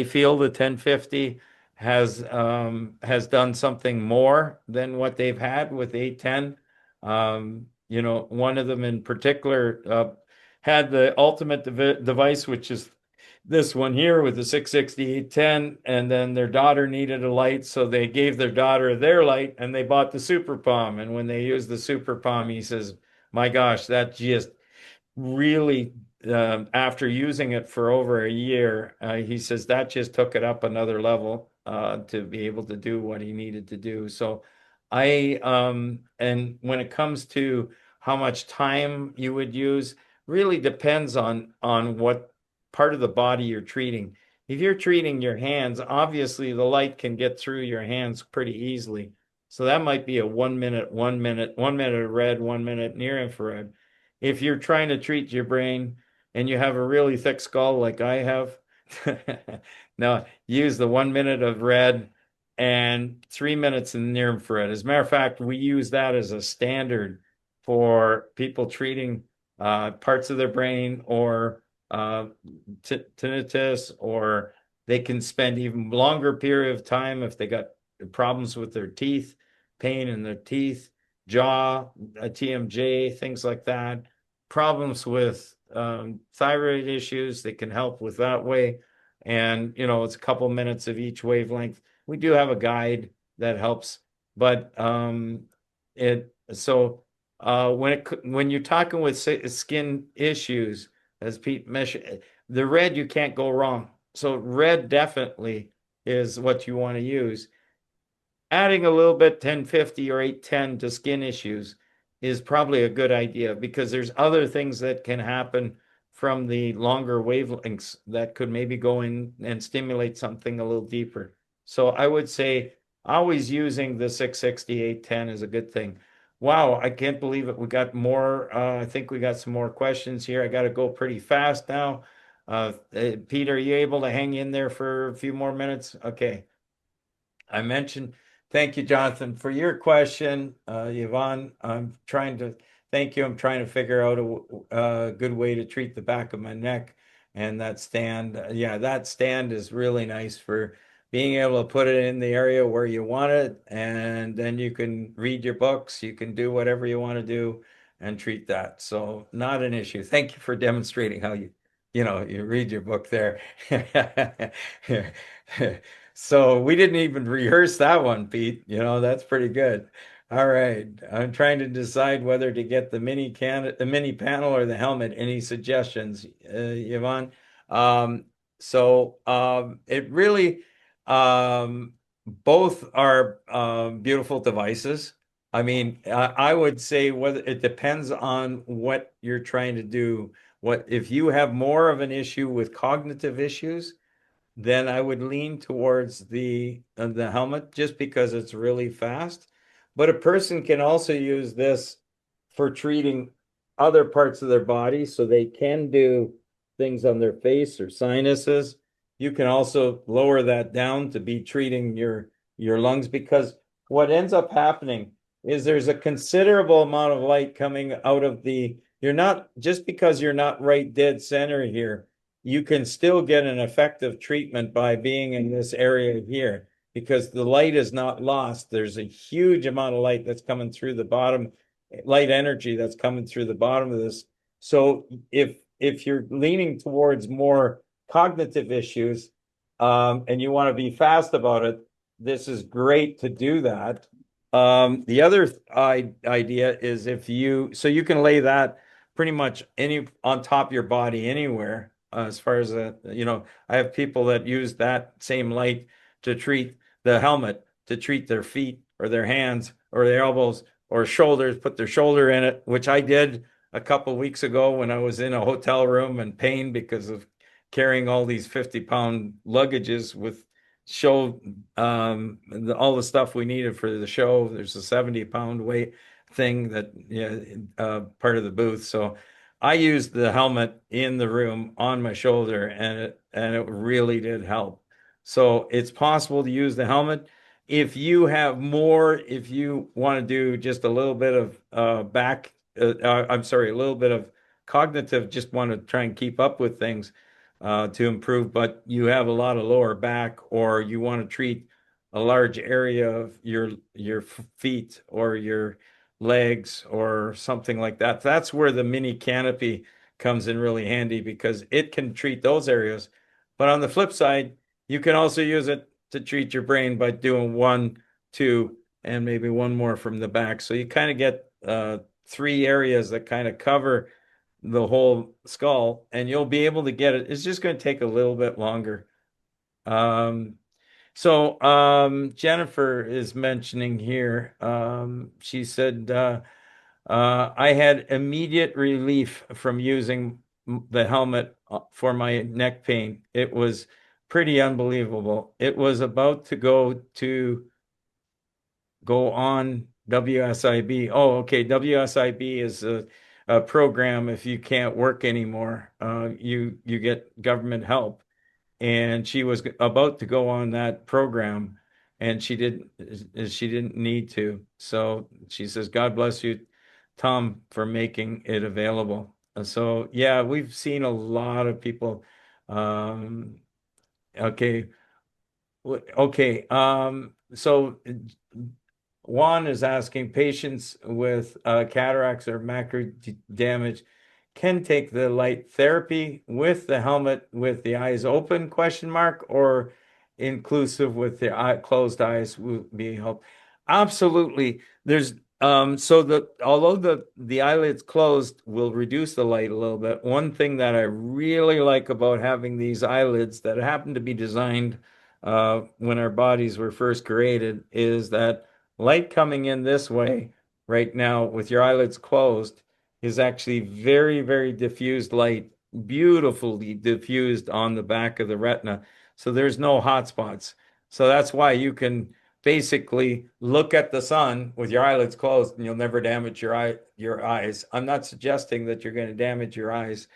feel the 1050 has done something more than what they've had with 810. One of them in particular had the ultimate device, which is this one here with the 660-810, and then their daughter needed a light, so they gave their daughter their light, and they bought the Super Palm. And when they used the Super Palm, he says, "My gosh, that just really." After using it for over a year, he says that just took it up another level to be able to do what he needed to do. So and when it comes to how much time you would use, really depends on what part of the body you're treating. If you're treating your hands, obviously the light can get through your hands pretty easily. So that might be a 1 minute, 1 minute, 1 minute of red, 1 minute near infrared. If you're trying to treat your brain and you have a really thick skull like I have, now use the 1 minute of red and 3 minutes in near infrared. As a matter of fact, we use that as a standard for people treating parts of their brain or tinnitus, or they can spend even longer period of time if they got problems with their teeth, pain in their teeth, jaw, TMJ, things like that. Problems with thyroid issues, they can help with that way. And, it's a couple minutes of each wavelength. We do have a guide that helps, but when you're talking with skin issues, as Pete mentioned, the red, you can't go wrong. So red definitely is what you want to use. Adding a little bit 1050 or 810 to skin issues is probably a good idea because there's other things that can happen from the longer wavelengths that could maybe go in and stimulate something a little deeper. So I would say always using the 660, 810 is a good thing. Wow, I can't believe it. We got more. I think we got some more questions here. I got to go pretty fast now. Pete, are you able to hang in there for a few more minutes? Okay. I mentioned, thank you, Jonathan, for your question. Yvonne, thank you. I'm trying to figure out a good way to treat the back of my neck and that stand. Yeah, that stand is really nice for being able to put it in the area where you want it. And then you can read your books, you can do whatever you want to do and treat that. So not an issue. Thank you for demonstrating how you read your book there. So we didn't even rehearse that one, Pete. That's pretty good. All right. I'm trying to decide whether to get the mini panel or the helmet. Any suggestions, Yvonne? It really, both are beautiful devices. I mean, I would say whether it depends on what you're trying to do. If you have more of an issue with cognitive issues, then I would lean towards the helmet just because it's really fast. But a person can also use this for treating other parts of their body, so they can do things on their face or sinuses. You can also lower that down to be treating your lungs, because what ends up happening is there's a considerable amount of light coming out of you're not, just because you're not right dead center here, you can still get an effective treatment by being in this area here, because the light is not lost. There's a huge amount of light that's coming through the bottom, light energy that's coming through the bottom of this. So if you're leaning towards more cognitive issues, and you want to be fast about it, this is great to do that. The other idea is, so you can lay that pretty much on top of your body anywhere. As far as I have people that use that same light to treat the helmet, to treat their feet or their hands or their elbows or shoulders, put their shoulder in it, which I did a couple weeks ago when I was in a hotel room in pain because of carrying all these 50-pound luggages with show all the stuff we needed for the show. There's a 70-pound weight thing that, yeah, part of the booth. So I used the helmet in the room on my shoulder, and it really did help. So it's possible to use the helmet. If you have more, if you want to do just a little bit of a little bit of cognitive, just want to try and keep up with things to improve, but you have a lot of lower back, or you want to treat a large area of your feet or your legs or something like that. That's where the mini canopy comes in really handy, because it can treat those areas. But on the flip side, you can also use it to treat your brain by doing one, two, and maybe one more from the back. So you kind of get three areas that kind of cover the whole skull, and you'll be able to get it. It's just going to take a little bit longer. Um, Jennifer is mentioning here, she said, I had immediate relief from using the helmet for my neck pain. It was pretty unbelievable. It was about to go on WSIB. Oh, okay. WSIB is a program. If you can't work anymore, you get government help. And she was about to go on that program, and she didn't need to. So she says, "God bless you, Tom, for making it available." So yeah, we've seen a lot of people. Um, okay, okay. So Juan is asking, patients with cataracts or macular damage can take the light therapy with the helmet with the eyes open, question mark, or inclusive with the closed eyes will be help. Absolutely. There's so that although the eyelids closed will reduce the light a little bit, one thing that I really like about having these eyelids that happen to be designed when our bodies were first created is that light coming in this way right now with your eyelids closed is actually very, very diffused light, beautifully diffused on the back of the retina. So there's no hot spots. So that's why you can basically look at the sun with your eyelids closed and you'll never damage your eyes. I'm not suggesting that you're going to damage your eyes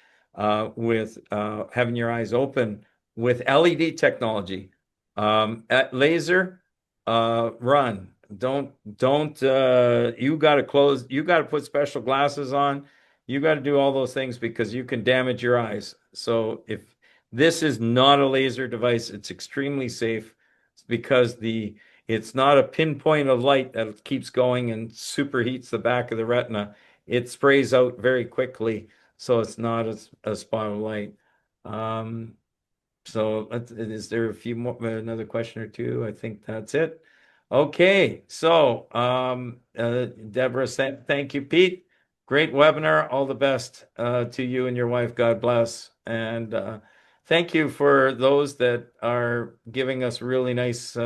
with having your eyes open with LED technology. At laser, run. Don't you got to close, you got to put special glasses on. You got to do all those things because you can damage your eyes. So if this is not a laser device, it's extremely safe because it's not a pinpoint of light that keeps going and superheats the back of the retina. It sprays out very quickly, so it's not a spot of light. So is there a few more, another question or two? I think that's it. Okay, so Deborah said, thank you, Pete. Great webinar. All the best to you and your wife. God bless. And thank you for those that are giving us really nice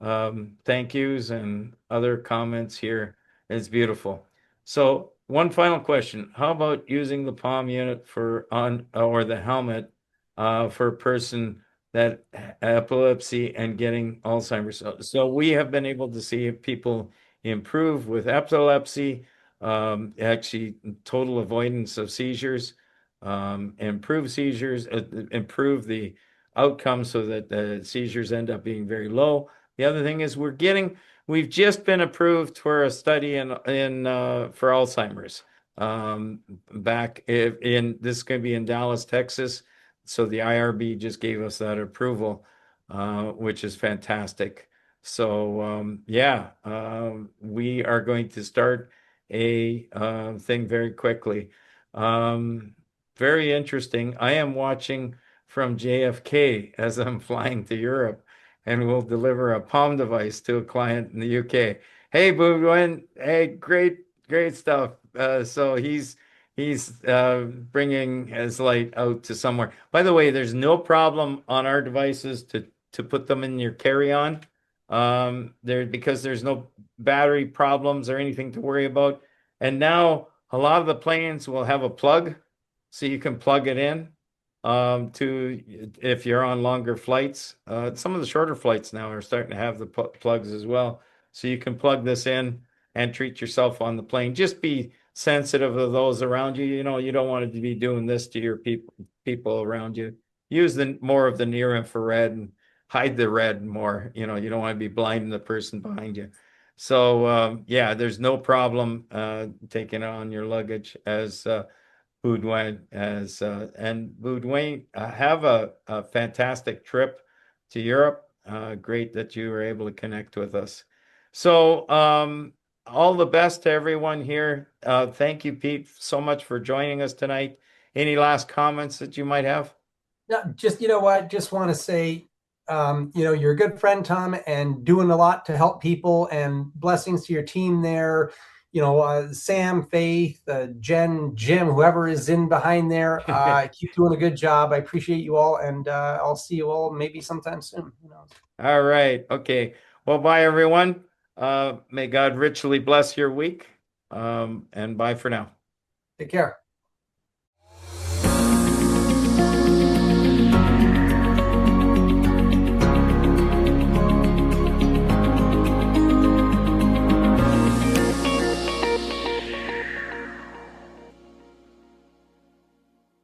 thank yous and other comments here. It's beautiful. So one final question. How about using the palm unit or the helmet for a person that epilepsy and getting Alzheimer's. So we have been able to see people improve with epilepsy, actually total avoidance of seizures, improve seizures, improve the outcome so that the seizures end up being very low. The other thing is we've just been approved for a study in for Alzheimer's. Back in this is going to be in Dallas, Texas. So the IRB just gave us that approval, which is fantastic. So yeah, we are going to start a thing very quickly. Very interesting. I am watching from JFK as I'm flying to Europe, and we'll deliver a Palm device to a client in the UK. Hey, Boudwin. Hey, great stuff. So he's bringing his light out to somewhere. By the way, there's no problem on our devices to put them in your carry-on. There because there's no battery problems or anything to worry about. And now a lot of the planes will have a plug, so you can plug it in to if you're on longer flights. Some of the shorter flights now are starting to have the plugs as well, so you can plug this in and treat yourself on the plane. Just be sensitive of those around you. You know, you don't want to be doing this to your people around you. Use the more of the near infrared and hide the red more. You know, you don't want to be blinding the person behind you. So yeah, there's no problem taking on your luggage as Boudwin as and Boudwin, have a fantastic trip to Europe. Great that you were able to connect with us. So all the best to everyone here. Thank you, Pete, so much for joining us tonight. Any last comments that you might have? No, just you know what, just want to say, you're a good friend, Tom, and doing a lot to help people. And blessings to your team there. Sam, Faith, Jen, Jim, whoever is in behind there. Keep doing a good job. I appreciate you all, and I'll see you all maybe sometime soon. Who knows? All right. Okay. Well, bye, everyone. May God richly bless your week. And bye for now. Take care.